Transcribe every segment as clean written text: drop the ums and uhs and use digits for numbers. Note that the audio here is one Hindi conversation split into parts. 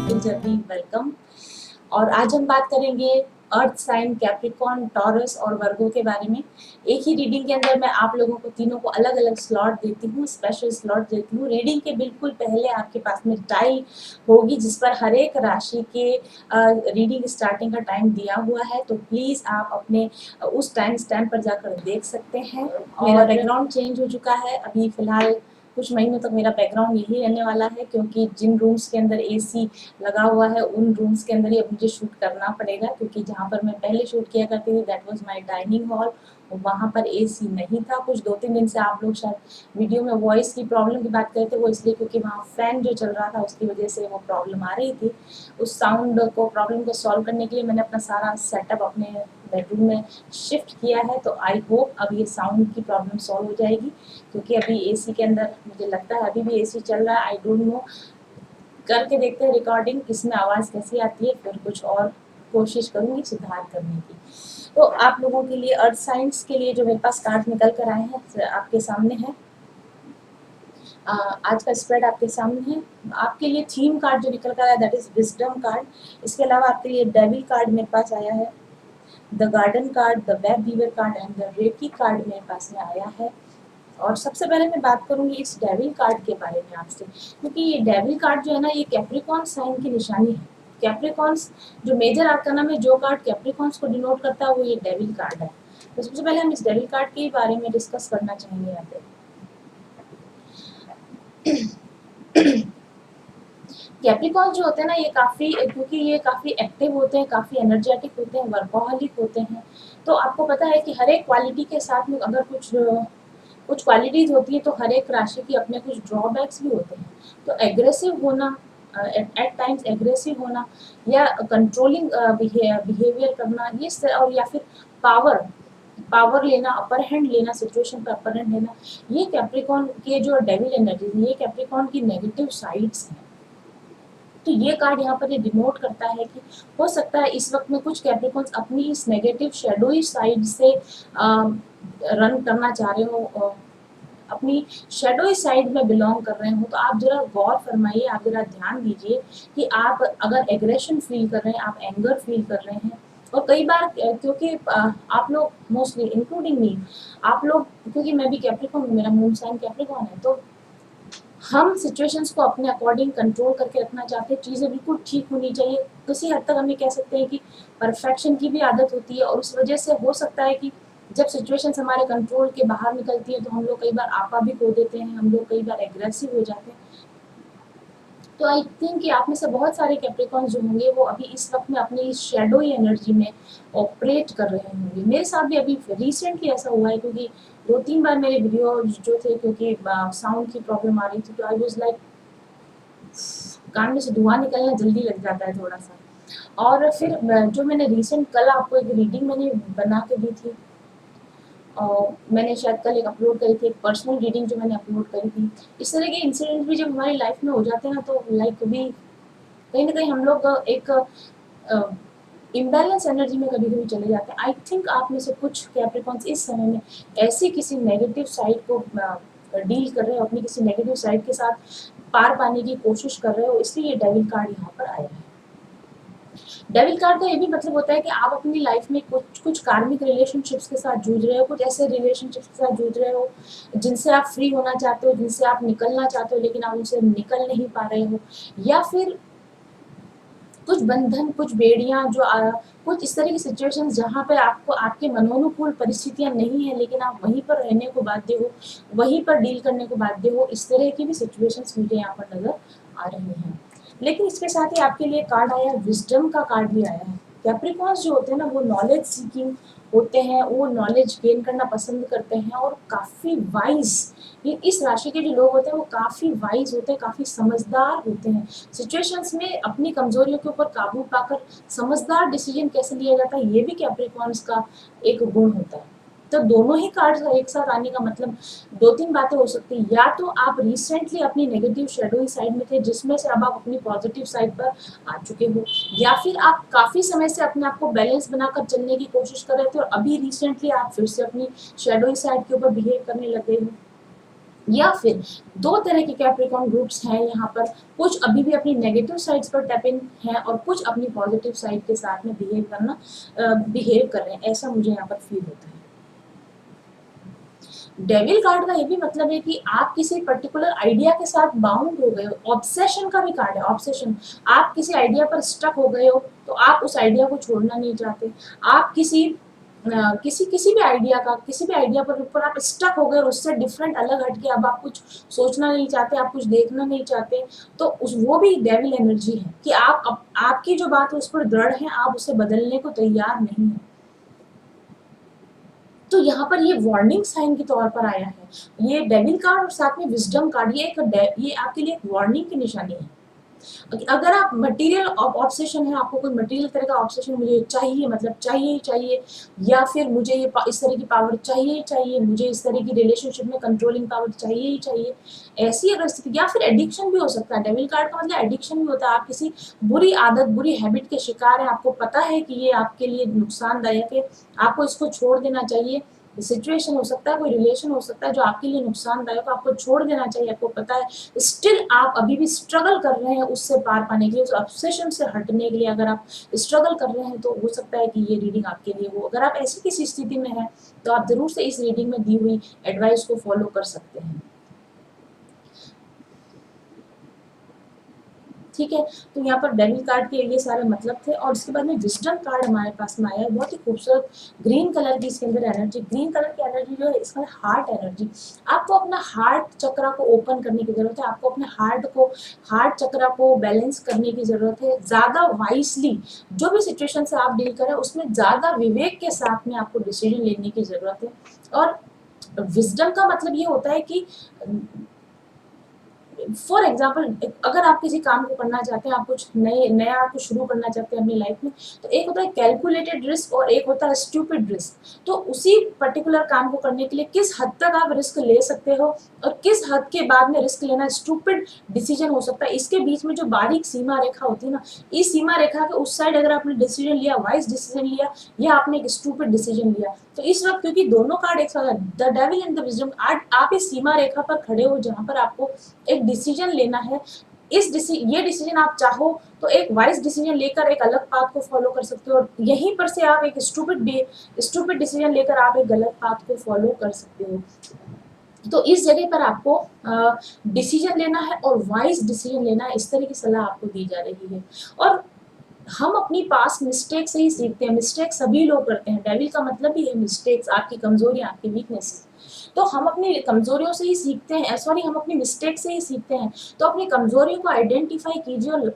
Beautiful journey, welcome. और आज हम बात करेंगे अर्थ साइन, कैप्रिकॉर्न, टॉरस और वर्गो के बारे में। एक ही रीडिंग के अंदर मैं आप लोगों को तीनों को अलग अलग स्लॉट देती हूँ, स्पेशल स्लॉट देती हूँ। रीडिंग के बिल्कुल पहले आपके पास में टाइल होगी जिस पर हर एक राशि के रीडिंग स्टार्टिंग का टाइम दिया हुआ है, तो प्लीज़ आप अपने उस टाइम स्टैम्प पर जाकर देख सकते हैं। मेरा बैकग्राउंड चेंज हो चुका है, अभी फ़िलहाल कुछ महीनों तक मेरा बैकग्राउंड यही रहने वाला है, क्योंकि जिन रूम्स के अंदर एसी लगा हुआ है उन रूम्स के अंदर ही अब मुझे शूट करना पड़ेगा, क्योंकि जहाँ पर मैं पहले शूट किया करती थी that was my dining hall, वहाँ पर एसी नहीं था। कुछ 2-3 दिन से आप लोग शायद वीडियो में वॉइस की प्रॉब्लम की बात करते थे, वो इसलिए क्योंकि वहाँ फैन जो चल रहा था उसकी वजह से वो प्रॉब्लम आ रही थी। उस साउंड को प्रॉब्लम को सॉल्व करने के लिए मैंने अपना सारा सेटअप अपने बेडरूम में शिफ्ट किया है, तो आई होप अब ये साउंड की प्रॉब्लम सॉल्व हो जाएगी, क्योंकि अभी एसी के अंदर मुझे लगता है अभी भी एसी चल रहा है। आई डोंट नो, करके देखते हैं रिकॉर्डिंग इसमें आवाज़ कैसी आती है, फिर कुछ और कोशिश करूँगी सुधार करने की। तो आप लोगों के लिए अर्थ साइंस के लिए जो मेरे पास कार्ड निकल कर आए हैं आपके सामने है। आज का स्प्रेड आपके सामने है। आपके लिए थीम कार्ड जो निकल कर आया दैट इज विजडम कार्ड। इसके अलावा आपके लिए डेविल कार्ड मेरे पास आया है, the garden card, the web weaver card and the reiki card मेरे पास में आया है। और सबसे पहले मैं बात करूंगी इस डेविल कार्ड के बारे में आपसे, क्योंकि ये डेविल कार्ड जो है ना, ये कैप्रिकॉर्न साइन की निशानी है। कैप्रिकॉर्न्स जो मेजर आर्काना में जो कार्ड कैप्रिकॉर्न्स को डिनोट करता है वो ये डेविल कार्ड है। तो सबसे पहले हम इस डेविल कार्ड के बारे में डिस्कस करना चाहेंगे यहाँ पे। कैप्रिकॉर्न जो होते हैं ना, ये काफ़ी, क्योंकि ये काफ़ी एक्टिव होते हैं, काफ़ी एनर्जेटिक होते हैं, वर्कोहलिक होते हैं। तो आपको पता है कि हर एक क्वालिटी के साथ में अगर कुछ क्वालिटीज़ होती है तो हर एक राशि की अपने कुछ ड्रॉबैक्स भी होते हैं। तो एग्रेसिव होना, एट टाइम्स एग्रेसिव होना, या कंट्रोलिंग बिहेवियर करना, ये और या फिर पावर पावर लेना, अपर हैंड लेना, सिचुएशन पर अपर हैंड लेना, ये कैप्रिकॉर्न के जो डेविल एनर्जी है, ये कैप्रिकॉर्न की नेगेटिव साइड्स हैं। तो ये कार्ड यहाँ पर ये डिनोट करता है कि हो सकता है इस वक्त में कुछ कैप्रिकॉर्न्स अपनी इस नेगेटिव शेडोई साइड से रन करना चाह रहे हो, अपनी शेडोई साइड में बिलोंग कर रहे हो। तो आप जरा गौर फरमाइए, आप जरा ध्यान दीजिए कि आप अगर एग्रेशन फील कर रहे हैं, आप एंगर फील कर रहे हैं, और कई बार क्योंकि आप लोग मोस्टली इंक्लूडिंग मी, आप लोग, क्योंकि मैं भी कैप्रिकॉर्न हूँ, मेरा मून साइन कैप्रिकॉर्न है, तो हम सिचुएशंस को अपने अकॉर्डिंग कंट्रोल करके रखना चाहते हैं। चीज़ें बिल्कुल ठीक होनी चाहिए। किसी हद तक हम ये कह सकते हैं कि परफेक्शन की भी आदत होती है, और उस वजह से हो सकता है कि जब सिचुएशंस हमारे कंट्रोल के बाहर निकलती है तो हम लोग कई बार आपा भी खो देते हैं, हम लोग कई बार एग्रेसिव हो जाते हैं। तो आई थिंक कि आप में से बहुत सारे कैप्रिकॉर्न जो होंगे वो अभी इस वक्त में अपनी इस शैडोई एनर्जी में ऑपरेट कर रहे होंगे। मेरे साथ भी अभी रिसेंटली ऐसा हुआ है, क्योंकि 2-3 बार मेरे वीडियो जो थे, क्योंकि साउंड की प्रॉब्लम आ रही थी, तो आई वाज लाइक कान में से धुआं निकलना जल्दी लग जाता है थोड़ा सा। और फिर जो मैंने रिसेंट कल आपको एक रीडिंग मैंने बना के दी थी, और मैंने शायद कल एक अपलोड करी थी, एक पर्सनल रीडिंग जो मैंने अपलोड करी थी। इस तरह के इंसिडेंट भी जब हमारी लाइफ में हो जाते हैं ना, तो लाइक भी कहीं ना कहीं हम लोग एक इम्बैलेंस एनर्जी में कभी कभी चले जाते हैं। आई थिंक आप में से कुछ कैप्रिकॉर्न्स इस समय में ऐसी किसी नेगेटिव साइड को डील कर रहे हो, अपनी किसी नेगेटिव साइड के साथ पार पाने की कोशिश कर रहे हो, इसलिए ये डेविल कार्ड यहाँ पर आया है। डेविल कार्ड का ये भी मतलब होता है कि आप अपनी लाइफ में कुछ कार्मिक रिलेशनशिप्स के साथ जूझ रहे हो, कुछ ऐसे रिलेशनशिप्स के साथ जूझ रहे हो जिनसे आप फ्री होना चाहते हो, जिनसे आप निकलना चाहते हो, लेकिन आप उनसे निकल नहीं पा रहे हो। या फिर कुछ बंधन, कुछ बेड़ियां जो कुछ इस तरह की सिचुएशंस जहाँ पे आपको आपके मनोनुकूल परिस्थितियां नहीं है, लेकिन आप वहीं पर रहने को बाध्य हो, वहीं पर डील करने को बाध्य हो। इस तरह की भी सिचुएशंस मुझे यहाँ पर नजर आ रही हैं। लेकिन इसके साथ ही आपके लिए कार्ड आया, विजडम का कार्ड भी आया है। कैप्रिकॉर्न्स जो होते हैं ना, वो नॉलेज सीकिंग होते हैं, वो नॉलेज गेन करना पसंद करते हैं, और काफ़ी वाइज, ये इस राशि के जो लोग होते हैं वो काफ़ी वाइज होते हैं, काफ़ी समझदार होते हैं। सिचुएशंस में अपनी कमजोरियों के ऊपर काबू पाकर समझदार डिसीजन कैसे लिया जाता है, ये भी कैप्रिकॉर्न्स का एक गुण होता है। तो दोनों ही कार्ड्स एक साथ आने का मतलब 2-3 बातें हो सकती हैं। या तो आप रिसेंटली अपनी नेगेटिव शेडोइंग साइड में थे, जिसमें से अब आप अपनी पॉजिटिव साइड पर आ चुके हो, या फिर आप काफ़ी समय से अपने आप को बैलेंस बनाकर चलने की कोशिश कर रहे थे और अभी रिसेंटली आप फिर से अपनी शेडोइंग साइड के ऊपर बिहेव करने लग गए हो। या फिर दो तरह के कैप्रिकॉर्न ग्रुप्स हैं यहाँ पर, कुछ अभी भी अपनी नेगेटिव साइड्स पर टैपिंग है और कुछ अपनी पॉजिटिव साइड के साथ में बिहेव कर रहे हैं, ऐसा मुझे यहाँ पर फील होता है। डेविल कार्ड का ये भी मतलब है कि आप किसी पर्टिकुलर आइडिया के साथ बाउंड हो गए हो, ऑब्सेशन का भी कार्ड है, ऑब्सेशन, आप किसी आइडिया पर स्टक हो गए हो तो आप उस आइडिया को छोड़ना नहीं चाहते, आप किसी भी आइडिया पर ऊपर आप स्टक हो गए और उससे डिफरेंट अलग हटके अब आप कुछ सोचना नहीं चाहते, आप कुछ देखना नहीं चाहते, तो उस वो भी डेविल एनर्जी है कि आपकी जो बात है उस पर दृढ़ है, आप उसे बदलने को तैयार नहीं है। तो यहाँ पर ये वार्निंग साइन के तौर पर आया है ये डेविल कार्ड और साथ में विजडम कार्ड, ये आपके लिए एक वार्निंग की निशानी है। अगर आप मटेरियल ऑब्सेशन है, आपको कोई मटेरियल तरह का ऑब्सेशन, मुझे चाहिए, मतलब चाहिए ही चाहिए, या फिर मुझे इस तरह की पावर चाहिए ही चाहिए, मुझे इस तरह की रिलेशनशिप में कंट्रोलिंग पावर चाहिए ही चाहिए, ऐसी अगर स्थिति, या फिर एडिक्शन भी हो सकता है, डेविल कार्ड का मतलब एडिक्शन भी होता है, आप किसी बुरी आदत, बुरी हैबिट के शिकार हैं, आपको पता है कि ये आपके लिए नुकसानदायक है, आपको इसको छोड़ देना चाहिए, सिचुएशन हो सकता है, कोई रिलेशन हो सकता है जो आपके लिए नुकसानदायक, आपको छोड़ देना चाहिए, आपको पता है, स्टिल आप अभी भी स्ट्रगल कर रहे हैं उससे पार पाने के लिए, उस ऑब्सेशन से हटने के लिए अगर आप स्ट्रगल कर रहे हैं तो हो सकता है कि ये रीडिंग आपके लिए हो। अगर आप ऐसी किसी स्थिति में हैं तो आप जरूर से इस रीडिंग में दी हुई एडवाइस को फॉलो कर सकते हैं। ठीक है, तो यहाँ पर डेविल कार्ड के ये सारे मतलब थे और इसके बाद में विजडम कार्ड हमारे पास में आया है, बहुत ही खूबसूरत ग्रीन कलर की इसके अंदर एनर्जी, ग्रीन कलर की एनर्जी जो है इसका हार्ट एनर्जी, आपको अपना हार्ट चक्रा को ओपन करने की जरूरत है, आपको अपने हार्ट चक्रा को बैलेंस करने की जरूरत है, ज्यादा वाइसली जो भी सिचुएशन से आप डील करें उसमें ज्यादा विवेक के साथ में आपको डिसीजन लेने की जरूरत है। और विजडम का मतलब ये होता है कि फॉर एग्जाम्पल अगर आप किसी काम को करना चाहते हैं, आप कुछ नया कुछ शुरू करना चाहते हैं अपनी लाइफ में, तो एक होता है कैलकुलेटेड रिस्क और एक होता है स्टूपिड रिस्क, तो उसी पर्टिकुलर काम को करने के लिए किस हद तक आप रिस्क ले सकते हो और किस हद के बाद में रिस्क लेना स्टूपिड डिसीजन हो सकता है, इसके बीच में जो बारीक सीमा रेखा होती है ना, इस सीमा रेखा के उस साइड अगर आपने डिसीजन लिया, वाइज डिसीजन लिया, या आपने एक स्टूपिड डिसीजन लिया, तो इस वक्त क्योंकि दोनों कार्ड एक साथ, the devil and the wisdom, आप इस सीमा रेखा पर खड़े हो जहां पर आपको एक डिसीजन लेना है, ये डिसीजन आप चाहो तो एक वाइज डिसीजन लेकर एक अलग पाथ को फॉलो कर सकते हो और यहीं पर से आप एक स्टूपिड डिसीजन लेकर आप एक गलत पाथ को फॉलो कर सकते हो। तो इस जगह पर आपको डिसीजन लेना है और वाइज डिसीजन लेना है, इस तरह की सलाह आपको दी जा रही है। और हम अपनी पास्ट मिस्टेक से ही सीखते हैं, मिस्टेक सभी लोग करते हैं, डेविल का मतलब ही है मिस्टेक्स, आपकी कमजोरियां, आपकी वीकनेसेस, तो हम अपनी कमजोरियों से ही सीखते हैं, सॉरी हम अपनी मिस्टेक से ही सीखते हैं, तो अपनी कमजोरियों को आइडेंटिफाई कीजिए और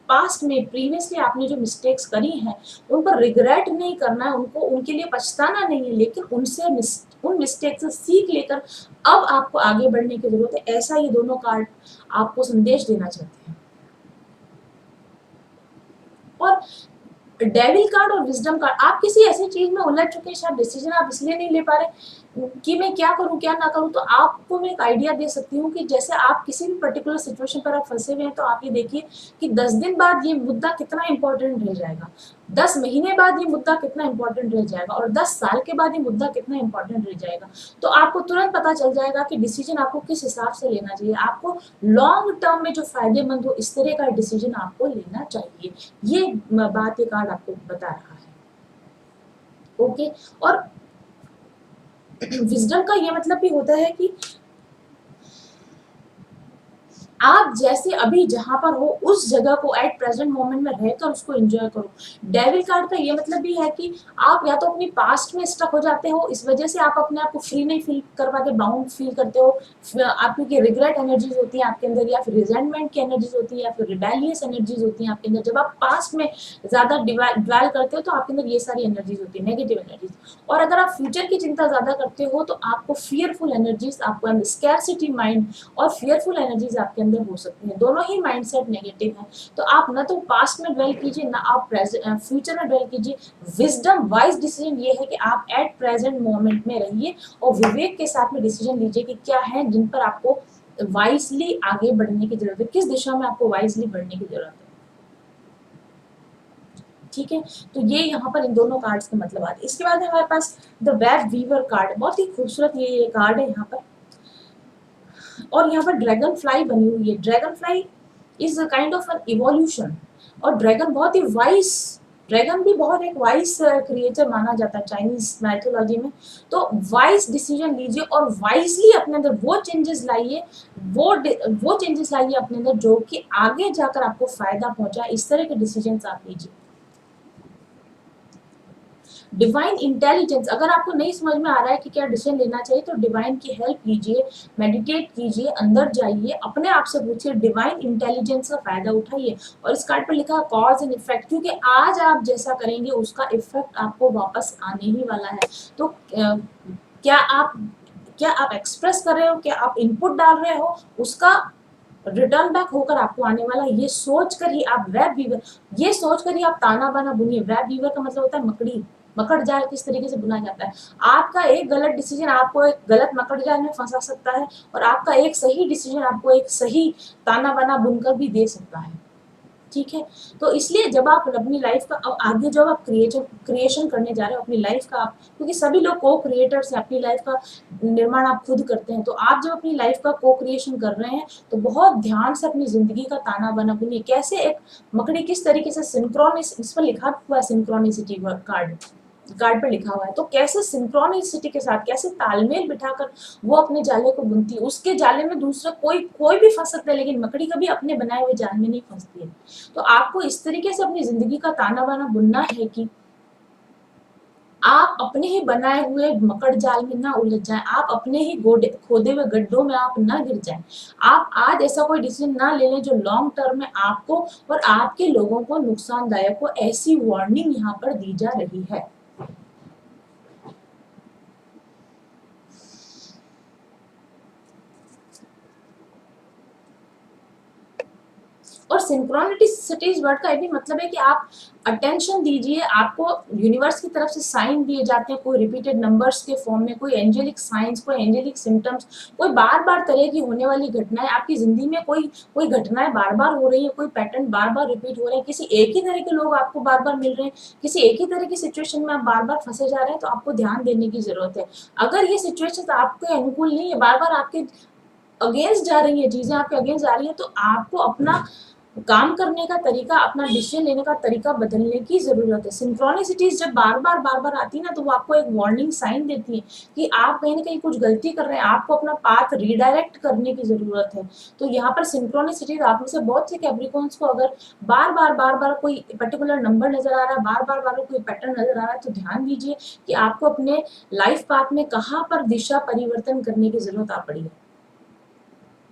पास्ट में प्रीवियसली आपने जो मिस्टेक्स करी हैं उन पर रिग्रेट नहीं करना है, उनको उनके लिए पछताना नहीं है, लेकिन उन मिस्टेक से सीख लेकर अब आपको आगे बढ़ने की जरूरत है, ऐसा ये दोनों कार्ड आपको संदेश देना चाहते हैं। और डेविल कार्ड और विजडम कार्ड, आप किसी ऐसी चीज में उलझ चुके हैं, शायद डिसीजन आप इसलिए नहीं ले पा रहे कि मैं क्या करूं क्या ना करूं, तो आपको मैं एक आइडिया दे सकती हूँ कि जैसे आप किसी भी पर्टिकुलर सिचुएशन पर आप फंसे हुए हैं, तो आप ये देखिए कि 10 दिन बाद ये मुद्दा कितना इंपॉर्टेंट रह जाएगा, 10 महीने बाद ये मुद्दा कितना इंपॉर्टेंट रह जाएगा और 10 साल के बाद ये मुद्दा कितना इंपॉर्टेंट रह जाएगा, तो आपको तुरंत पता चल जाएगा कि डिसीजन आपको किस हिसाब से लेना चाहिए, आपको लॉन्ग टर्म में जो फायदेमंद हो इस तरह का डिसीजन आपको लेना चाहिए, ये बात ये कार्ड आपको बता रहा है। ओके, और विजडम का ये मतलब भी होता है कि आप जैसे अभी जहां पर हो उस जगह को एट प्रेजेंट मोमेंट में रहकर उसको एंजॉय करो। डेविल कार्ड का ये मतलब भी है कि आप या तो अपनी पास्ट में स्टक हो जाते हो, इस वजह से आप अपने आप को फ्री नहीं फील कर पाते, बाउंड फील करते हो, आप क्योंकि रिग्रेट एनर्जीज होती है आपके अंदर, या फिर रिजेंटमेंट की एनर्जीज होती है, या फिर रिबेलियस एनर्जीज होती है आपके अंदर, जब आप पास्ट में ज्यादा ड्वेल करते हो तो आपके अंदर ये सारी एनर्जीज होती है, नेगेटिव एनर्जीज। और अगर आप फ्यूचर की चिंता ज्यादा करते हो तो आपको फियरफुल एनर्जीज, आपको स्कैरसिटी माइंड और फियरफुल एनर्जीज आपके अंदर हो सकती हैं, दोनों ही माइंडसेट नेगेटिव है, तो आप ना तो पास्ट में ड्वेल कीजिए ना आप फ्यूचर में ड्वेल कीजिए। विजडम वाइज डिसीजन ये है कि आप एट प्रेजेंट मोमेंट में रहिए और विवेक के साथ में डिसीजन लीजिए कि क्या है जिन पर आपको वाइजली आगे बढ़ने की जरूरत है, किस दिशा में आपको वाइजली बढ़ने की जरूरत है। ठीक है, तो ये यहाँ पर इन दोनों कार्ड्स का मतलब आता है। इसके बाद हमारे पास द वेब वीवर कार्ड, बहुत ही खूबसूरत ये कार्ड है यहाँ पर। और यहाँ पर ड्रैगन फ्लाई बनी हुई है। Dragon fly is a kind of an evolution. और ड्रैगन बहुत ही वाइस, ड्रैगन भी बहुत एक वाइस क्रिएचर माना जाता है चाइनीज मैथोलॉजी में। तो वाइस डिसीजन लीजिए और वाइजली अपने अंदर वो चेंजेस लाइए, वो चेंजेस लाइए अपने अंदर जो कि आगे जाकर आपको फायदा पहुंचाए। इस तरह के डिसीजन आप लीजिए। डिवाइन इंटेलिजेंस, अगर आपको नहीं समझ में आ रहा है कि क्या डिसीजन लेना चाहिए तो डिवाइन की हेल्प लीजिए, मेडिटेट कीजिए, अंदर जाइए, अपने आप से पूछिए, डिवाइन इंटेलिजेंस का फायदा उठाइए। और इस कार्ड पर लिखा है कॉज एंड इफेक्ट, क्योंकि आज आप जैसा करेंगे उसका इफेक्ट आपको वापस आने ही वाला है। तो क्या आप एक्सप्रेस कर रहे हो, क्या आप इनपुट डाल रहे हो, उसका रिटर्न बैक होकर आपको आने वाला। ये सोच कर ही आप वेब वीवर, ये सोच कर ही आप ताना बाना बुनिए। वेब वीवर का मतलब होता है मकड़ी, मकड़ जाल किस तरीके से बुना जाता है। आपका एक गलत डिसीजन आपको एक गलत मकड़ जाल में फंसा सकता है, और आपका एक सही डिसीजन आपको एक सही ताना बाना बुनकर भी दे सकता है। ठीक है, तो इसलिए जब आप अपनी लाइफ का आगे जब आप क्रिएशन करने जा रहे हो अपनी लाइफ का, क्योंकि सभी लोग को क्रिएटर्स हैं, अपनी लाइफ का निर्माण आप खुद करते हैं। तो आप जब अपनी लाइफ का को क्रिएशन कर रहे हैं तो बहुत ध्यान से अपनी जिंदगी का ताना बाना बुनिए। कैसे एक मकड़ी किस तरीके से सिंक्रोनिस, इस पर लिखा हुआ है सिंक्रोनिसिटी कार्ड पर लिखा हुआ है, तो कैसे सिंक्रोनिसिटी के साथ कैसे तालमेल बिठाकर वो अपने जाले को बुनती है। उसके जाले में दूसरा कोई भी फंस सकता है, लेकिन मकड़ी कभी अपने बनाए हुए जाल में नहीं फंसती है। तो आपको इस तरीके से अपनी जिंदगी का ताना बाना बुनना है कि आप अपने ही बनाए हुए मकड़ जाल में ना उलझ जाएं, आप अपने ही खोदे हुए गड्ढों में आप ना गिर जाएं। आप आज ऐसा कोई डिसीजन ना ले लें जो लॉन्ग टर्म में आपको और आपके लोगों को नुकसानदायक हो। ऐसी वार्निंग यहाँ पर दी जा रही है। और सिंक्रोनिसिटीज वर्ड का ये भी मतलब है कि आप अटेंशन दीजिए। आपको यूनिवर्स की तरफ से साइन दिए जाते हैं, कोई रिपीटेड नंबर्स के फॉर्म में, कोई एंजेलिक साइंस, कोई एंजेलिक सिम्टम्स, कोई बार बार तरह की होने वाली घटनाएं आपकी जिंदगी में, कोई घटनाएं बार बार हो रही है, कोई पैटर्न बार बार रिपीट हो रहे हैं, किसी एक ही तरह के लोग आपको बार बार मिल रहे हैं, किसी एक ही तरह की सिचुएशन में आप बार बार फंसे जा रहे हैं, तो आपको ध्यान देने की जरूरत है। अगर ये सिचुएशन आपके अनुकूल नहीं है, बार बार आपके अगेंस्ट जा रही है, चीजें आपके अगेंस्ट जा रही है, तो आपको अपना काम करने का तरीका, अपना डिसीजन लेने का तरीका बदलने की जरूरत है। सिंक्रोनिसिटीज जब बार बार आती है ना, तो वो आपको एक वार्निंग साइन देती है कि आप कहीं ना कहीं कुछ गलती कर रहे हैं, आपको अपना पाथ रीडायरेक्ट करने की जरूरत है। तो यहाँ पर सिंक्रोनिसिटीज आप में से बहुत से कैप्रिकॉर्न्स को अगर बार बार कोई पर्टिकुलर नंबर नजर आ रहा है, बार बार कोई पैटर्न नजर आ रहा है, तो ध्यान दीजिए कि आपको अपने लाइफ पाथ में कहाँ पर दिशा परिवर्तन करने की जरूरत आ पड़ी है।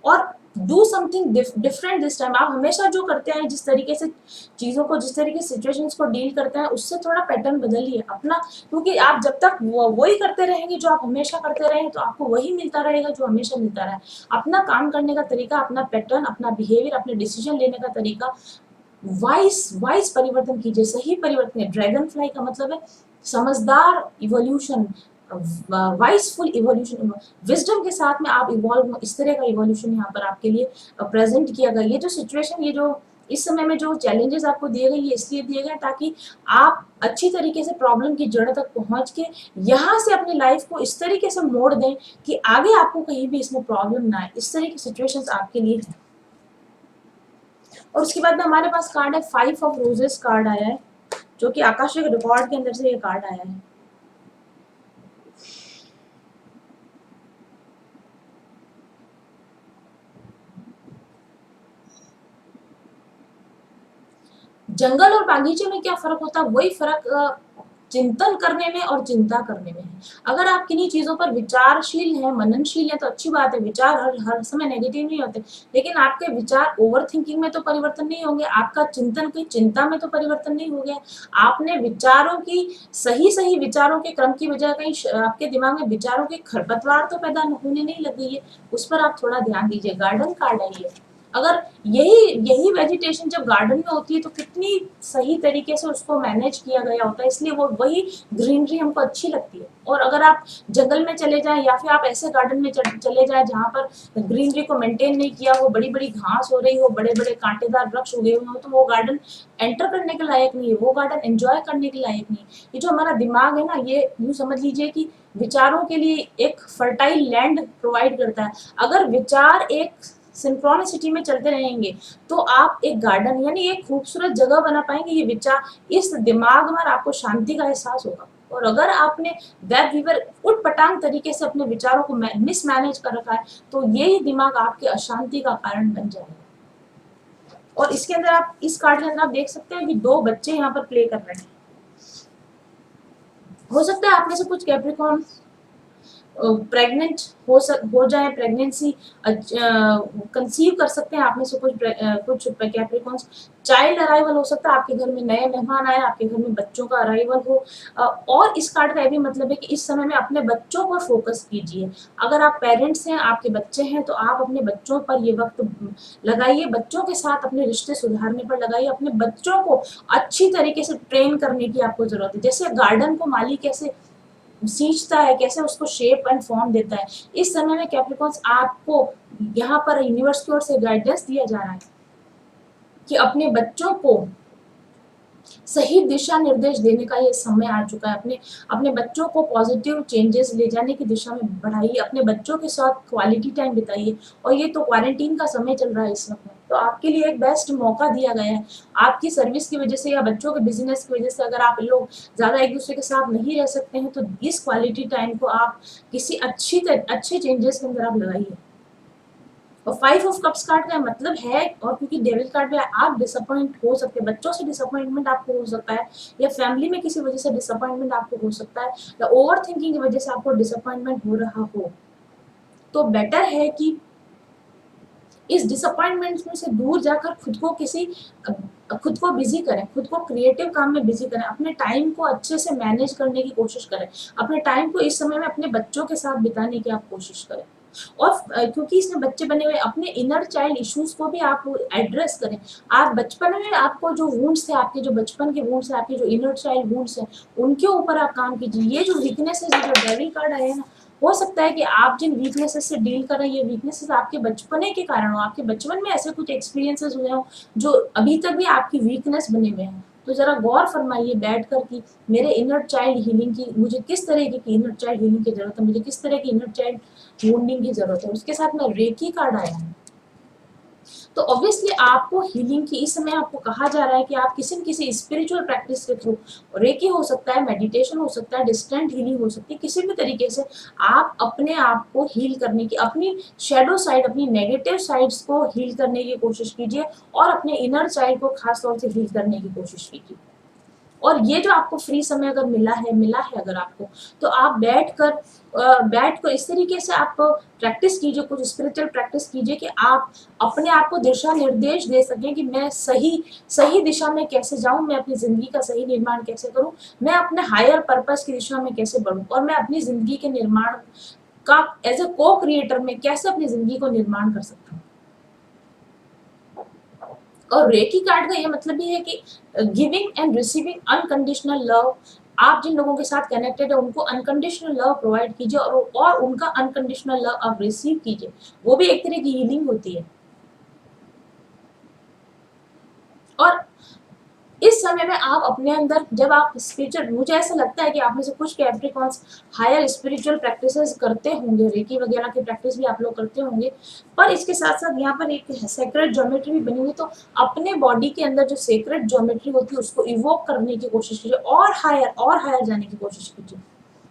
और do something different this time. आप हमेशा जो करते हैं, जिस तरीके से चीजों को, जिस तरीके से सिचुएशंस को डील करते हैं, उससे थोड़ा पैटर्न बदलिए अपना। क्योंकि आप जब तक वही करते रहेंगे जो आप हमेशा करते रहे, तो आपको वही मिलता रहेगा जो हमेशा मिलता रहा है। अपना काम करने का तरीका, अपना पैटर्न, अपना बिहेवियर, अपने डिसीजन लेने का तरीका वाइस परिवर्तन कीजिए, सही परिवर्तन है। ड्रैगन फ्लाई का मतलब है समझदार इवोल्यूशन, वाइसफुल इवोल्यूशन, विजडम के साथ में आप इवॉल्व हो। इस तरह का इवोल्यूशन यहाँ पर आपके लिए प्रेजेंट किया गया। ये जो सिचुएशन, ये जो इस समय में जो चैलेंजेस आपको दिए गए, ये इसलिए दिए गए ताकि आप अच्छी तरीके से प्रॉब्लम की जड़ तक पहुंच के यहाँ से अपनी लाइफ को इस तरीके से मोड़ दें कि आगे आपको कहीं भी इसमें प्रॉब्लम ना आए। इस तरह की सिचुएशंस आपके लिए है। और उसके बाद में हमारे पास कार्ड है 5 ऑफ रोजेस कार्ड आया है, जो कि आकाशिक रिकॉर्ड के अंदर से ये कार्ड आया है। जंगल और बागीचे में क्या फर्क होता है? वही फर्क चिंतन करने में और चिंता करने में है। अगर आप किन्हीं चीजों पर विचारशील हैं, मननशील है, तो अच्छी बात है। विचार हर समय नेगेटिव नहीं होते, लेकिन आपके विचार ओवर थिंकिंग में तो परिवर्तन नहीं होंगे, आपका चिंतन की चिंता में तो परिवर्तन नहीं हो गया। आपने विचारों की सही विचारों के क्रम की बजाय कहीं आपके दिमाग में विचारों के खरपतवार तो पैदा होने नहीं लग गई है, उस पर आप थोड़ा ध्यान दीजिए। गार्डन कार्ड है ये, अगर यही यही वेजिटेशन जब गार्डन में होती है तो कितनी सही तरीके से उसको मैनेज किया गया होता है, इसलिए वो वही ग्रीनरी हमको अच्छी लगती है। और अगर आप जंगल में चले जाएं या फिर आप ऐसे गार्डन में चले जाएं जहाँ पर ग्रीनरी को मेंटेन नहीं किया हो, बड़ी बड़ी घास हो रही हो, बड़े बड़े कांटेदार वृक्ष उगे हुए हो, तो वो गार्डन एंटर करने के लायक नहीं है, वो गार्डन एंजॉय करने के लायक नहीं है। ये जो हमारा दिमाग है ना, ये यूँ समझ लीजिए कि विचारों के लिए एक फर्टाइल लैंड प्रोवाइड करता है। अगर विचार एक सिंक्रोनिसिटी में चलते रहेंगे तो आप एक गार्डन यानी एक खूबसूरत जगह बना पाएंगे। ये विचार, इस दिमाग में आपको शांति का एहसास होगा। और अगर आपने दैट वीवर उट पटांग तरीके से अपने विचारों को मिसमैनेज कर रखा है तो यही दिमाग आपके अशांति का कारण बन जाएगा। और इसके अंदर आप इस कार्ड के अंदर आप देख सकते हैं कि दो बच्चे यहाँ पर प्ले कर रहे हैं। हो सकता है आप में से कुछ कैप्रिकॉर्न प्रेग्नेंट हो जाए, प्रेगनेंसी कंसीव कर सकते हैं आप में से कुछ कैप्रिकॉर्न्स। चाइल्ड अराइवल हो सकता है, आपके घर में नए मेहमान आए, आपके घर में बच्चों का अराइवल हो। और इस कार्ड का ये भी मतलब है कि इस समय में अपने बच्चों पर फोकस कीजिए। अगर आप पेरेंट्स हैं, आपके बच्चे हैं, तो आप अपने बच्चों पर ये वक्त लगाइए, बच्चों के साथ अपने रिश्ते सुधारने पर लगाइए, अपने बच्चों को अच्छी तरीके से ट्रेन करने की आपको जरूरत है। जैसे गार्डन को माली कैसे सींचता है, कैसे उसको शेप एंड फॉर्म देता है, इस समय में कैप्रिकॉर्न्स आपको यहाँ पर यूनिवर्स की ओर से गाइडेंस दिया जा रहा है कि अपने बच्चों को सही दिशा निर्देश देने का ये समय आ चुका है। अपने अपने बच्चों को पॉजिटिव चेंजेस ले जाने की दिशा में बढ़ाइए, अपने बच्चों के साथ क्वालिटी टाइम बिताइए। और ये तो क्वारंटीन का समय चल रहा है इस वक्त, तो आपके लिए एक बेस्ट मौका दिया गया है। आपकी सर्विस की वजह से या बच्चों के बिजनेस की वजह से अगर आप लोग ज़्यादा एक दूसरे के साथ नहीं रह सकते हैं तो इस क्वालिटी टाइम को आप किसी अच्छे चेंजेस के अंदर आप लगाइए। और 5 ऑफ कप्स कार्ड का मतलब है, और क्योंकि डेविल कार्ड में आप डिसअपॉइंट हो सकते हैं, बच्चों से डिसअपॉइंटमेंट आपको हो सकता है, या फैमिली में किसी वजह से डिसअपॉइंटमेंट आपको हो सकता है, या ओवर थिंकिंग की वजह से आपको डिसअपॉइंटमेंट हो रहा हो। तो बेटर है कि इस डिसअपॉइंटमेंट में से दूर जाकर खुद को बिजी करें, खुद को क्रिएटिव काम में बिजी करें, अपने टाइम को अच्छे से मैनेज करने की कोशिश करें, अपने टाइम को इस समय में अपने बच्चों के साथ बिताने की आप कोशिश करें। और क्योंकि इसमें बच्चे बने हुए, अपने इनर चाइल्ड इश्यूज को भी आप एड्रेस करें। आप बचपन में आपको जो वुंड्स थे, आपके जो बचपन के वुंड्स हैं, आपके जो इनर चाइल्ड वुंड्स हैं, उनके ऊपर आप काम कीजिए। ये जो वीकनेसेस है, जो डेविल कार्ड आया है ना, हो सकता है कि आप जिन वीकनेसेस से डील कर रहे हैं, ये वीकनेसेस आपके बचपने के कारण हो, आपके बचपन में ऐसे कुछ एक्सपीरियंसेस हुए हो जो अभी तक भी आपकी वीकनेस बने हुए हैं। तो जरा गौर फरमाइए बैठ कर कि मेरे इनर चाइल्ड हीलिंग की, मुझे किस तरीके की इनर चाइल्ड हीलिंग की जरूरत है, मुझे किस तरह की इनर चाइल्ड वुंडिंग की जरूरत है। उसके साथ में रेकी कार्ड आया है, तो ऑब्वियसली आपको हीलिंग की, इस समय आपको कहा जा रहा है कि आप किसी न किसी स्पिरिचुअल प्रैक्टिस के थ्रू, रेकी हो सकता है, मेडिटेशन हो सकता है, डिस्टेंट हीलिंग हो सकती है, किसी भी तरीके से आप अपने आप को हील करने की, अपनी शेडो साइड, अपनी नेगेटिव साइड्स को हील करने की कोशिश कीजिए, और अपने इनर चाइल्ड को खास तौर से हील करने की कोशिश कीजिए। और ये जो आपको फ्री समय अगर मिला है अगर आपको, तो आप बैठ कर इस तरीके से आप प्रैक्टिस कीजिए, कुछ स्पिरिचुअल प्रैक्टिस कीजिए कि आप अपने आप को दिशा निर्देश दे सकें कि मैं सही दिशा में कैसे जाऊं, मैं अपनी जिंदगी का सही निर्माण कैसे करूं, मैं अपने हायर पर्पस की दिशा में कैसे बढ़ूं, और मैं अपनी जिंदगी के निर्माण का एज ए को क्रिएटर में कैसे अपनी जिंदगी को निर्माण कर सकता हूँ। और रेकी कार्ड का ये मतलब भी है कि giving and receiving unconditional love. आप जिन लोगों के साथ कनेक्टेड है उनको अनकंडीशनल लव प्रोवाइड कीजिए, और उनका अनकंडीशनल लव आप रिसीव कीजिए। वो भी एक तरह की हीलिंग होती है। और इस समय में आप अपने अंदर, जब आप स्पिरिचुअल, मुझे ऐसा लगता है कि आप में से कुछ कैप्रिकॉर्न्स हायर स्पिरिचुअल प्रैक्टिसेस करते होंगे, रेकी वगैरह की प्रैक्टिस भी आप लोग करते होंगे, पर इसके साथ साथ यहाँ पर एक सेक्रेट ज्योमेट्री भी बनी हुई, तो अपने बॉडी के अंदर जो सेक्रेट ज्योमेट्री होती है उसको इवोक करने की कोशिश कीजिए, और हायर जाने की कोशिश कीजिए।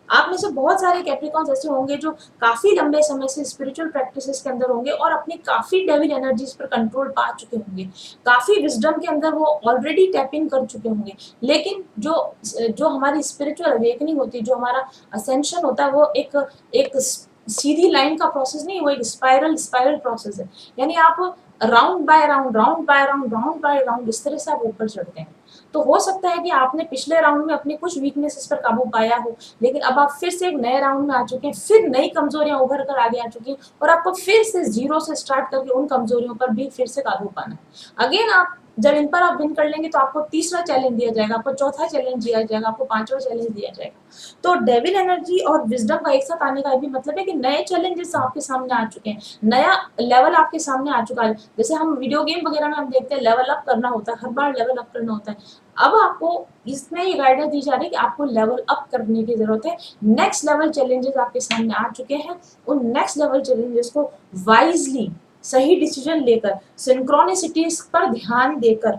आप में से बहुत सारे कैप्रिकॉर्न्स ऐसे होंगे जो काफी लंबे समय से स्पिरिचुअल प्रैक्टिसेस के अंदर होंगे और अपनी काफी डेविल एनर्जीज पर कंट्रोल पा चुके होंगे, काफी विजडम के अंदर वो ऑलरेडी टैप इन कर चुके होंगे। लेकिन जो जो हमारी स्पिरिचुअल अवेकनिंग होती है, जो हमारा असेंशन होता है, वो एक सीधी लाइन का प्रोसेस नहीं, वो एक स्पाइरल प्रोसेस है। यानी आप round bye round, round bye round, round bye round इस तरह से आप ऊपर चढ़ते हैं। तो हो सकता है कि आपने पिछले राउंड में अपनी कुछ वीकनेसेस पर काबू पाया हो, लेकिन अब आप फिर से एक नए राउंड में आ चुके हैं, फिर नई कमजोरियां उभर कर आगे आ चुकी हैं और आपको फिर से जीरो से स्टार्ट करके उन कमजोरियों पर भी फिर से काबू पाना है। अगेन आप जब इन पर आप विन कर लेंगे तो आपको तीसरा चैलेंज दिया जाएगा, आपको चौथा चैलेंज दिया जाएगा, आपको पांचवा चैलेंज दिया जाएगा। तो डेविल एनर्जी और विजडम का एक साथ आने का भी मतलब है कि नए चैलेंजेस आपके सामने आ चुके हैं, नया लेवल आपके सामने आ चुका है। जैसे हम वीडियो गेम वगैरह में हम देखते हैं लेवल अप करना होता है, हर बार लेवल अप करना होता है। अब आपको इसमें ये गाइडेंस दी जा रही है कि आपको लेवल अप करने की जरूरत है। नेक्स्ट लेवल चैलेंजेस आपके सामने आ चुके हैं, उन नेक्स्ट लेवल चैलेंजेस को वाइजली सही डिसीजन लेकर, सिंक्रोनिसिटीज पर ध्यान देकर,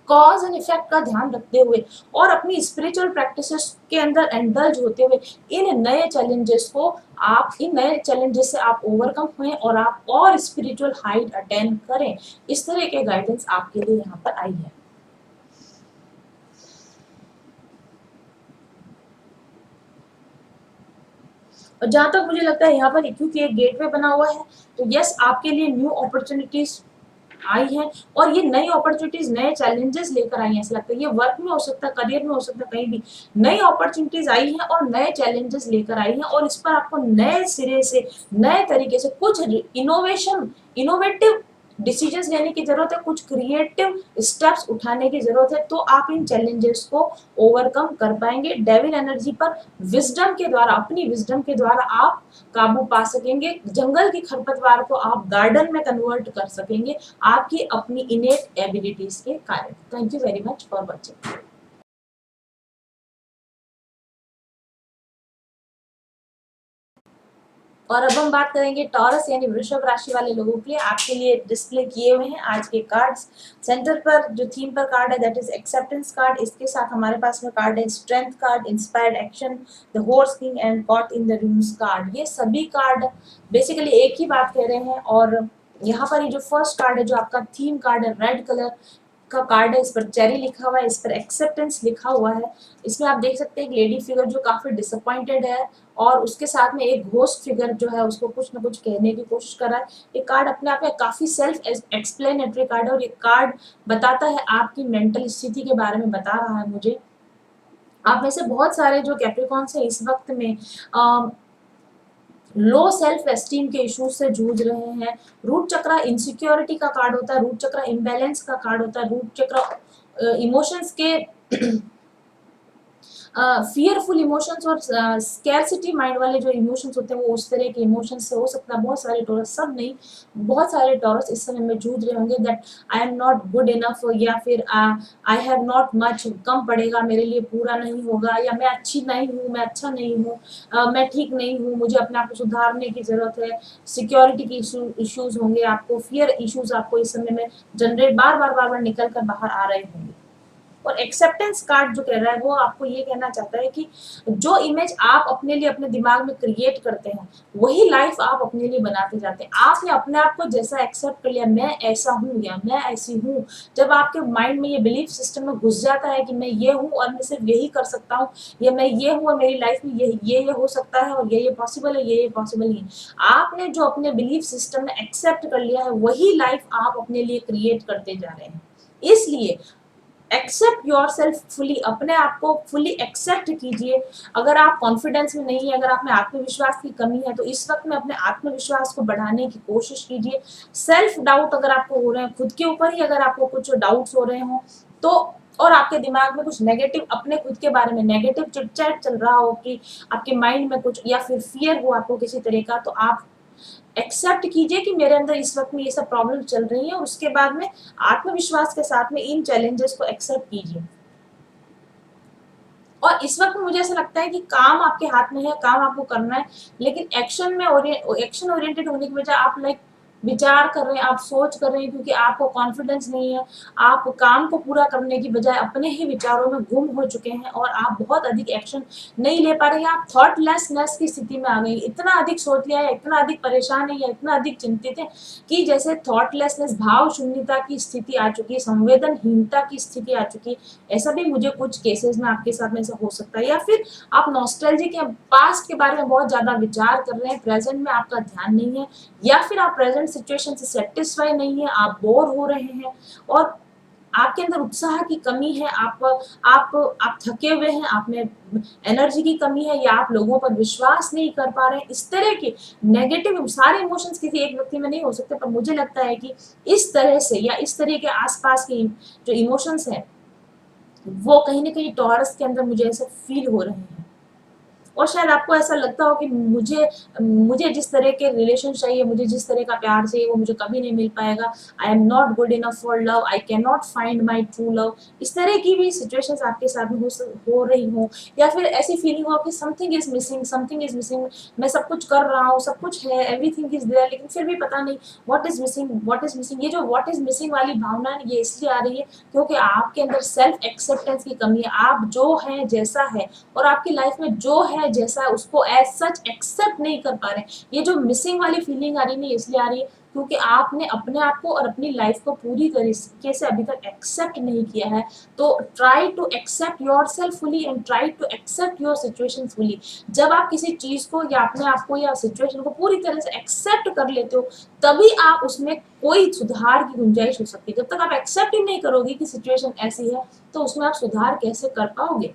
कॉज एंड इफेक्ट का ध्यान रखते हुए और अपनी स्पिरिचुअल प्रैक्टिसेस के अंदर इंडल्ज होते हुए इन नए चैलेंजेस से आप ओवरकम हुए और आप और स्पिरिचुअल हाइट अटेंड करें। इस तरह के गाइडेंस आपके लिए यहाँ पर आई है। और जहां तक मुझे लगता है यहाँ पर क्योंकि एक गेटवे बना हुआ है, तो यस आपके लिए न्यू अपॉर्चुनिटीज आई हैं और ये नई अपॉर्चुनिटीज नए चैलेंजेस लेकर आई हैं। ऐसा लगता है ये वर्क में हो सकता है, करियर में हो सकता है, कहीं भी नई अपॉर्चुनिटीज आई हैं और नए चैलेंजेस लेकर आई हैं और इस पर आपको नए सिरे से, नए तरीके से कुछ इनोवेटिव डिसीजंस लेने की जरूरत है, कुछ क्रिएटिव स्टेप्स उठाने की जरूरत है, तो आप इन चैलेंजेस को ओवरकम कर पाएंगे। डेविल एनर्जी पर विजडम के द्वारा, अपनी विजडम के द्वारा आप काबू पा सकेंगे। जंगल की खरपतवार को आप गार्डन में कन्वर्ट कर सकेंगे आपकी अपनी इनेट एबिलिटीज के कारण। Thank you very much for watching. और अब हम बात करेंगे टॉरस यानी वृषभ राशि वाले लोगों के लिए। आपके लिए डिस्प्ले किए हुए हैं आज के कार्ड्स। सेंटर पर जो थीम पर कार्ड है दैट इज एक्सेप्टेंस कार्ड, इसके साथ हमारे पास में कार्ड है strength card, inspired action, the horse king and caught in the rooms card. ये सभी कार्ड बेसिकली एक ही बात कह रहे हैं। और यहाँ पर ये जो फर्स्ट कार्ड है जो आपका थीम कार्ड है रेड कलर का कार्ड है, इस पर चेरी लिखा हुआ है, इस पर एक्सेप्टेंस लिखा हुआ है। इसमें आप देख सकते हैं एक लेडी फिगर जो काफी डिसअपॉइंटेड है और उसके साथ में एक घोस्ट फिगर जो है उसको कुछ ना कुछ कहने की कोशिश कर रहा है। ये कार्ड अपने आप में काफी सेल्फ एक्सप्लेनेटरी कार्ड है और ये कार्ड बताता है आपकी मेंटल स्थिति के बारे में बता रहा है मुझे। आप में से बहुत सारे जो कैप्रिकॉन्स है इस वक्त में लो सेल्फ एस्टीम के इश्यूज से जूझ रहे हैं। रूट चक्र इंसिक्योरिटी का कार्ड होता है, रूट चक्र इम्बैलेंस का कार्ड होता है, रूट चक्र इमोशंस के फियरफुल इमोशंस और स्कैरसिटी माइंड वाले जो इमोशंस होते हैं वो उस तरह के इमोशंस से हो सकता है। बहुत सारे टॉरस, सब नहीं, बहुत सारे टॉरस इस समय में जूझ रहे होंगे that I am not good enough, या फिर आई हैव नॉट मच, कम पड़ेगा, मेरे लिए पूरा नहीं होगा, या मैं अच्छी नहीं हूँ, मैं अच्छा नहीं हूँ, मैं ठीक नहीं हूँ, मुझे अपने आप को सुधारने की जरूरत है। सिक्योरिटी की इश्यूज होंगे आपको, फियर इश्यूज आपको इस समय में जनरेट बार बार निकल कर बाहर आ रहे होंगे। और एक्सेप्टेंस कार्ड जो कह रहा है वो आपको ये कहना चाहता है कि जो इमेज आप अपने लिए अपने दिमाग में क्रिएट करते हैं वही लाइफ आप अपने लिए बनाते जाते हैं। आपने अपने आप को जैसा एक्सेप्ट कर लिया, मैं ऐसा हूँ या मैं ऐसी हूँ, जब आपके माइंड में ये बिलीफ सिस्टम में घुस जाता है कि मैं ये हूँ और मैं सिर्फ यही कर सकता हूँ, या मैं ये हूँ और मेरी लाइफ में ये हो सकता है और ये पॉसिबल है, ये पॉसिबल नहीं, आपने जो अपने बिलीफ सिस्टम में एक्सेप्ट कर लिया है वही लाइफ आप अपने लिए क्रिएट करते जा रहे हैं। इसलिए एक्सेप्ट योर सेल्फ फुली, अपने आप को फुली एक्सेप्ट कीजिए। अगर आप कॉन्फिडेंस में नहीं है, अगर आप में आत्मविश्वास की कमी है, तो इस वक्त में अपने आत्मविश्वास को बढ़ाने की कोशिश कीजिए। सेल्फ डाउट अगर आपको हो रहे हैं, खुद के ऊपर ही अगर आपको कुछ डाउट्स हो रहे हो तो, और आपके दिमाग में कुछ नेगेटिव, अपने खुद के बारे में नेगेटिव चिटचैट चल रहा हो कि आपके माइंड में कुछ, या फिर फियर हो आपको किसी तरह का, तो आप एक्सेप्ट कीजिए कि मेरे अंदर इस वक्त में ये सब प्रॉब्लम चल रही है और उसके बाद में आत्मविश्वास के साथ में इन चैलेंजेस को एक्सेप्ट कीजिए। और इस वक्त मुझे ऐसा लगता है कि काम आपके हाथ में है, काम आपको करना है, लेकिन एक्शन ओरिएंटेड होने की बजाय आप लाइक विचार कर रहे हैं, आप सोच कर रहे हैं क्योंकि आपको कॉन्फिडेंस नहीं है। आप काम को पूरा करने की बजाय अपने ही विचारों में गुम हो चुके हैं और आप बहुत अधिक एक्शन नहीं ले पा रहे हैं। आप थॉटलेसनेस की स्थिति में आ गए, इतना अधिक सोच लिया है, इतना अधिक परेशान है या इतना अधिक चिंतित है कि जैसे थॉटलेसनेस, भाव शून्यता की स्थिति आ चुकी है, संवेदनहीनता की स्थिति आ चुकी है। ऐसा भी मुझे कुछ केसेस में आपके साथ में ऐसा हो सकता है। या फिर आप नॉस्टैल्जिक या पास्ट के बारे में बहुत ज्यादा विचार कर रहे हैं, प्रेजेंट में आपका ध्यान नहीं है, या फिर आप प्रेजेंट सिचुएशन से सेटिस्फाई नहीं है, आप बोर हो रहे हैं और आपके अंदर उत्साह की कमी है, आप थके हुए हैं, आप में एनर्जी की कमी है, या आप लोगों पर विश्वास नहीं कर पा रहे हैं, इस तरह के नेगेटिव सारे इमोशंस किसी एक व्यक्ति में नहीं हो सकते, पर मुझे लगता है कि इस तरह से या इस तरह के आसपास के जो इमोशंस हैं वो कहीं ना कहीं टॉरस के अंदर मुझे ऐसे फील हो रहे हैं। और शायद आपको ऐसा लगता हो कि मुझे मुझे जिस तरह के रिलेशन चाहिए, मुझे जिस तरह का प्यार चाहिए वो मुझे कभी नहीं मिल पाएगा, I am not good enough for love, I can not find my true love, इस तरह की भी सिचुएशंस आपके साथ में हो रही हो, या फिर ऐसी फीलिंग हो कि something is missing, something is missing, मैं सब कुछ कर रहा हूँ, सब कुछ है, एवरीथिंग इज देयर, लेकिन फिर भी पता नहीं what is missing, what is missing. ये जो व्हाट इज मिसिंग वाली भावना है ये इसलिए आ रही है क्योंकि आपके अंदर सेल्फ एक्सेप्टेंस की कमी है, आप जो है जैसा है और आपकी लाइफ में जो है जैसा है उसको एज सच एक्सेप्ट नहीं कर पा रहे हैं। ये जो मिसिंग वाली फीलिंग आ रही है इसलिए आ रही है क्योंकि आपने अपने आप को और अपनी लाइफ को पूरी तरीके से अभी तक एक्सेप्ट नहीं किया है। तो try to accept yourself fully and try to accept your situation fully. जब आप किसी चीज को या अपने आप को या सिचुएशन को पूरी तरह से एक्सेप्ट कर लेते हो तभी आप उसमें कोई सुधार की गुंजाइश हो सकती है। जब तक आप एक्सेप्ट ही नहीं करोगे कि सिचुएशन ऐसी है तो उसमें आप सुधार कैसे कर पाओगे।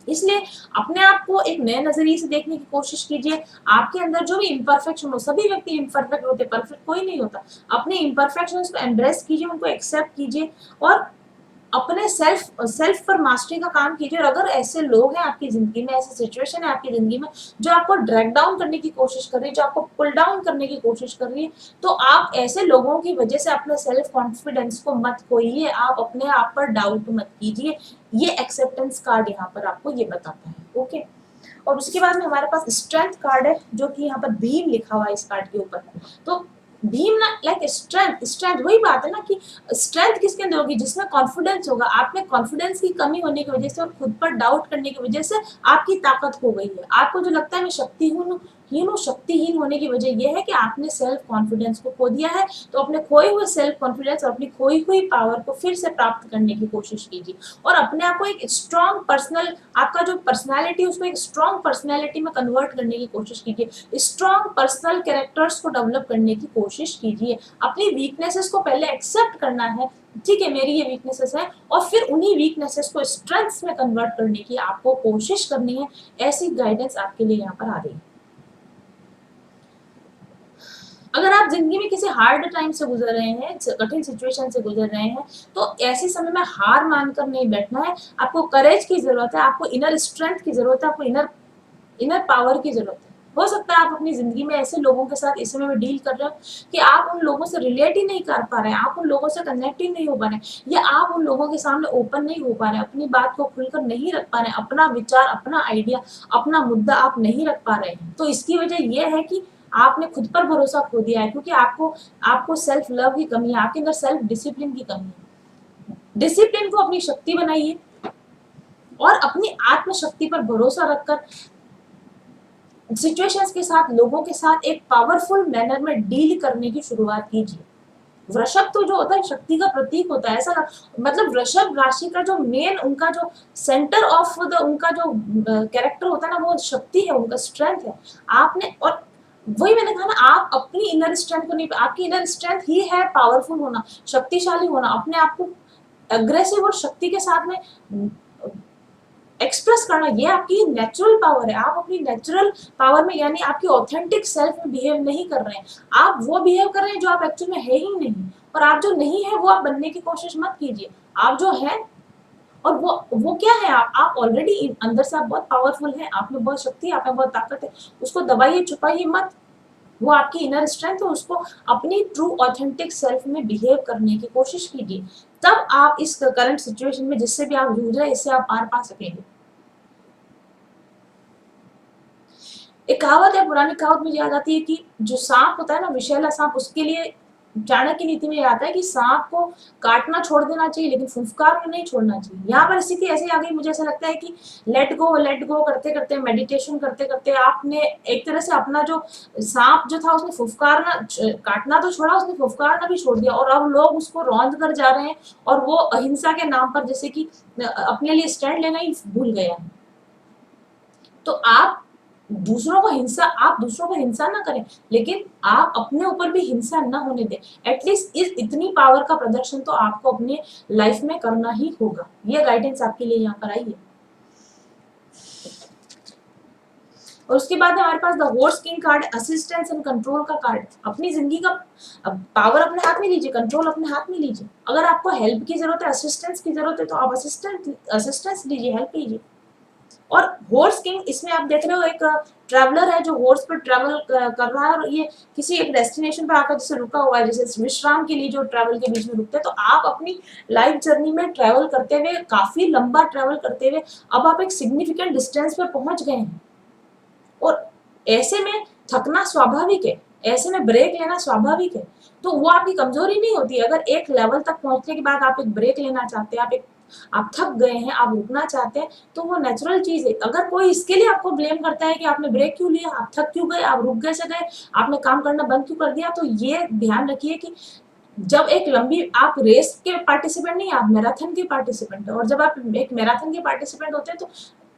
इसलिए अपने आप को एक नए नजरिए से देखने की कोशिश कीजिए। आपके अंदर जो भी इम्परफेक्शन हो, सभी व्यक्ति इम्परफेक्ट होते, परफेक्ट कोई नहीं होता। अपने इम्परफेक्शंस को एम्ब्रेस कीजिए, उनको एक्सेप्ट कीजिए और अपने सेल्फ सेल्फ पर मास्टरी का काम कीजिए। और अगर ऐसे लोग हैं आपकी जिंदगी में, ऐसी सिचुएशन है आपकी जिंदगी में जो आपको ड्रैग डाउन करने की कोशिश कर रही है, जो आपको पुल डाउन करने की कोशिश कर रही है, तो आप ऐसे लोगों की वजह से अपने सेल्फ कॉन्फिडेंस को मत खोइए, आप अपने आप पर डाउट मत कीजिए। ये एक्सेप्टेंस कार्ड यहाँ पर आपको ये बताता है। ओके, और उसके बाद में हमारे पास स्ट्रेंथ कार्ड है जो कि यहाँ पर भीम लिखा हुआ है इस कार्ड के ऊपर। तो भीम ना लाइक स्ट्रेंथ, स्ट्रेंथ वही बात है ना कि स्ट्रेंथ किसके अंदर होगी, जिसमें कॉन्फिडेंस होगा। आप में कॉन्फिडेंस की कमी होने की वजह से और खुद पर डाउट करने की वजह से आपकी ताकत खो गई है। आपको जो लगता है मैं शक्तिहीन होने की वजह यह है कि आपने सेल्फ कॉन्फिडेंस को खो दिया है। तो अपने खोए हुए सेल्फ कॉन्फिडेंस और अपनी खोई हुई पावर को फिर से प्राप्त करने की कोशिश कीजिए और अपने आप को एक स्ट्रॉन्ग पर्सनल, आपका जो पर्सनैलिटी उसको एक स्ट्रॉन्ग पर्सनैलिटी में कन्वर्ट करने की कोशिश कीजिए। स्ट्रॉन्ग पर्सनल कैरेक्टर्स को डेवलप करने की कोशिश कीजिए। अपनी वीकनेसेस को पहले एक्सेप्ट करना है, ठीक है मेरी ये वीकनेसेस है, और फिर उन्हीं वीकनेसेस को स्ट्रेंथ्स में कन्वर्ट करने की आपको कोशिश करनी है। ऐसी गाइडेंस आपके लिए यहाँ पर आ रही है। अगर आप जिंदगी में किसी हार्ड टाइम से गुजर रहे हैं, कठिन सिचुएशन से गुजर रहे हैं, तो ऐसे समय में हार मानकर नहीं बैठना है। आपको करेज की जरूरत है, आपको इनर स्ट्रेंथ की जरूरत है, आपको इनर पावर की जरूरत है। हो सकता है आप अपनी जिंदगी में ऐसे लोगों के साथ इस समय में डील कर रहे हो कि आप उन लोगों से रिलेट ही नहीं कर पा रहे हैं, आप उन लोगों से कनेक्ट ही नहीं हो पा रहे हैं, या आप उन लोगों के सामने ओपन नहीं हो पा रहे हैं, अपनी बात को खुलकर नहीं रख पा रहे हैं, अपना विचार, अपना आइडिया, अपना मुद्दा आप नहीं रख पा रहे हैं। तो इसकी वजह यह है कि आपने खुद पर भरोसा खो दिया है, क्योंकि आपको आपको सेल्फ लव की कमी है, आपके अंदर सेल्फ डिसिप्लिन की कमी है। डिसिप्लिन को अपनी शक्ति बनाइए और अपनी आत्मशक्ति पर भरोसा रखकर सिचुएशंस के साथ, लोगों के साथ एक पावरफुल मैनर में डील करने की शुरुआत कीजिए। वृषभ तो जो होता है शक्ति का प्रतीक होता है, ऐसा मतलब वृषभ राशि का जो मेन उनका जो सेंटर ऑफ द उनका जो कैरेक्टर होता है ना, वो शक्ति है, उनका स्ट्रेंथ है। आपने, और वही मैंने कहा ना, आप अपनी इनर स्ट्रेंथ को नहीं, आपकी इनर स्ट्रेंथ ही है पावरफुल होना, शक्तिशाली होना, अपने आप को अग्रेसिव और शक्ति के साथ में एक्सप्रेस करना, ये आपकी नेचुरल पावर है। आप अपनी नेचुरल पावर में यानी आपकी ऑथेंटिक सेल्फ में बिहेव नहीं कर रहे हैं, आप वो बिहेव कर रहे हैं जो आप एक्चुअल में है ही नहीं। और आप जो नहीं है वो आप बनने की कोशिश मत कीजिए, आप जो है, और वो क्या है, आप ऑलरेडी अंदर से आप बहुत पावरफुल है, आप में बहुत शक्ति है, आप में बहुत ताकत है, उसको दबाइए छुपाइए मत। वो आपकी इनर स्ट्रेंथ है, उसको अपनी ट्रू ऑथेंटिक सेल्फ में बिहेव करने की कोशिश कीजिए। तब आप इस करंट सिचुएशन में जिससे भी आप जूझ रहे हैं इससे आप पार पा सकेंगे। एक कहावत है, पुरानी कहावत मुझे याद आती है कि जो सांप होता है ना, विषैला सांप, उसके लिए चाणक्य नीति में आता है कि सांप को काटना छोड़ देना चाहिए लेकिन फुफकार को नहीं छोड़ना चाहिए। यहाँ पर स्थिति ऐसी आ गई, मुझे ऐसा लगता है कि लेट गो करते करते, मेडिटेशन करते करते आपने एक तरह से अपना जो सांप जो था उसने फुफकारना, काटना तो छोड़ा, उसने फुफकारना भी छोड़ दिया, और अब लोग उसको रौंद कर जा रहे हैं और वो अहिंसा के नाम पर जैसे कि अपने लिए स्टैंड लेना ही भूल गया। तो आप दूसरों को हिंसा, आप दूसरों को हिंसा ना करें, लेकिन आप अपने ऊपर भी हिंसा ना होने दें। एटलीस्ट इस इतनी पावर का प्रदर्शन तो आपको अपने लाइफ में करना ही होगा। ये गाइडेंस आपके लिए यहाँ पर आई है। और उसके बाद हमारे पास the horse king card, assistance and control का कार्ड। अपनी जिंदगी का पावर अपने हाथ में लीजिए, कंट्रोल अपने हाथ में लीजिए। अगर आपको हेल्प की जरूरत है, असिस्टेंस की जरूरत है, तो आप असिस्टेंस लीजिए, हेल्प लीजिए। और हॉर्स किंग, इसमें आप देख रहे हो एक ट्रैवलर है जो हॉर्स पर ट्रैवल कर रहा है, और ये किसी एक डेस्टिनेशन पर आकर जैसे रुका हुआ है, जैसे विश्राम के लिए जो ट्रैवल के बीच में रुकते हैं। तो आप अपनी लाइफ जर्नी में ट्रैवल करते हुए, काफी लंबा ट्रैवल करते हुए अब आप एक सिग्निफिकेंट डिस्टेंस पर पहुंच गए हैं, और ऐसे में थकना स्वाभाविक है, ऐसे में ब्रेक लेना स्वाभाविक है। तो वो आपकी कमजोरी नहीं होती। अगर एक लेवल तक पहुंचने के बाद आप एक ब्रेक लेना चाहते हैं, आप थक गए हैं, आप रुकना चाहते हैं, तो वो नेचुरल चीज है। अगर कोई इसके लिए आपको ब्लेम करता है कि आपने ब्रेक क्यों लिया, आप थक क्यों गए, आप रुक गए से गए, आपने काम करना बंद क्यों कर दिया, तो ये ध्यान रखिए कि जब एक लंबी, आप रेस के पार्टिसिपेंट नहीं, आप मैराथन के पार्टिसिपेंट है। और जब आप एक मैराथन के पार्टिसिपेंट होते हैं तो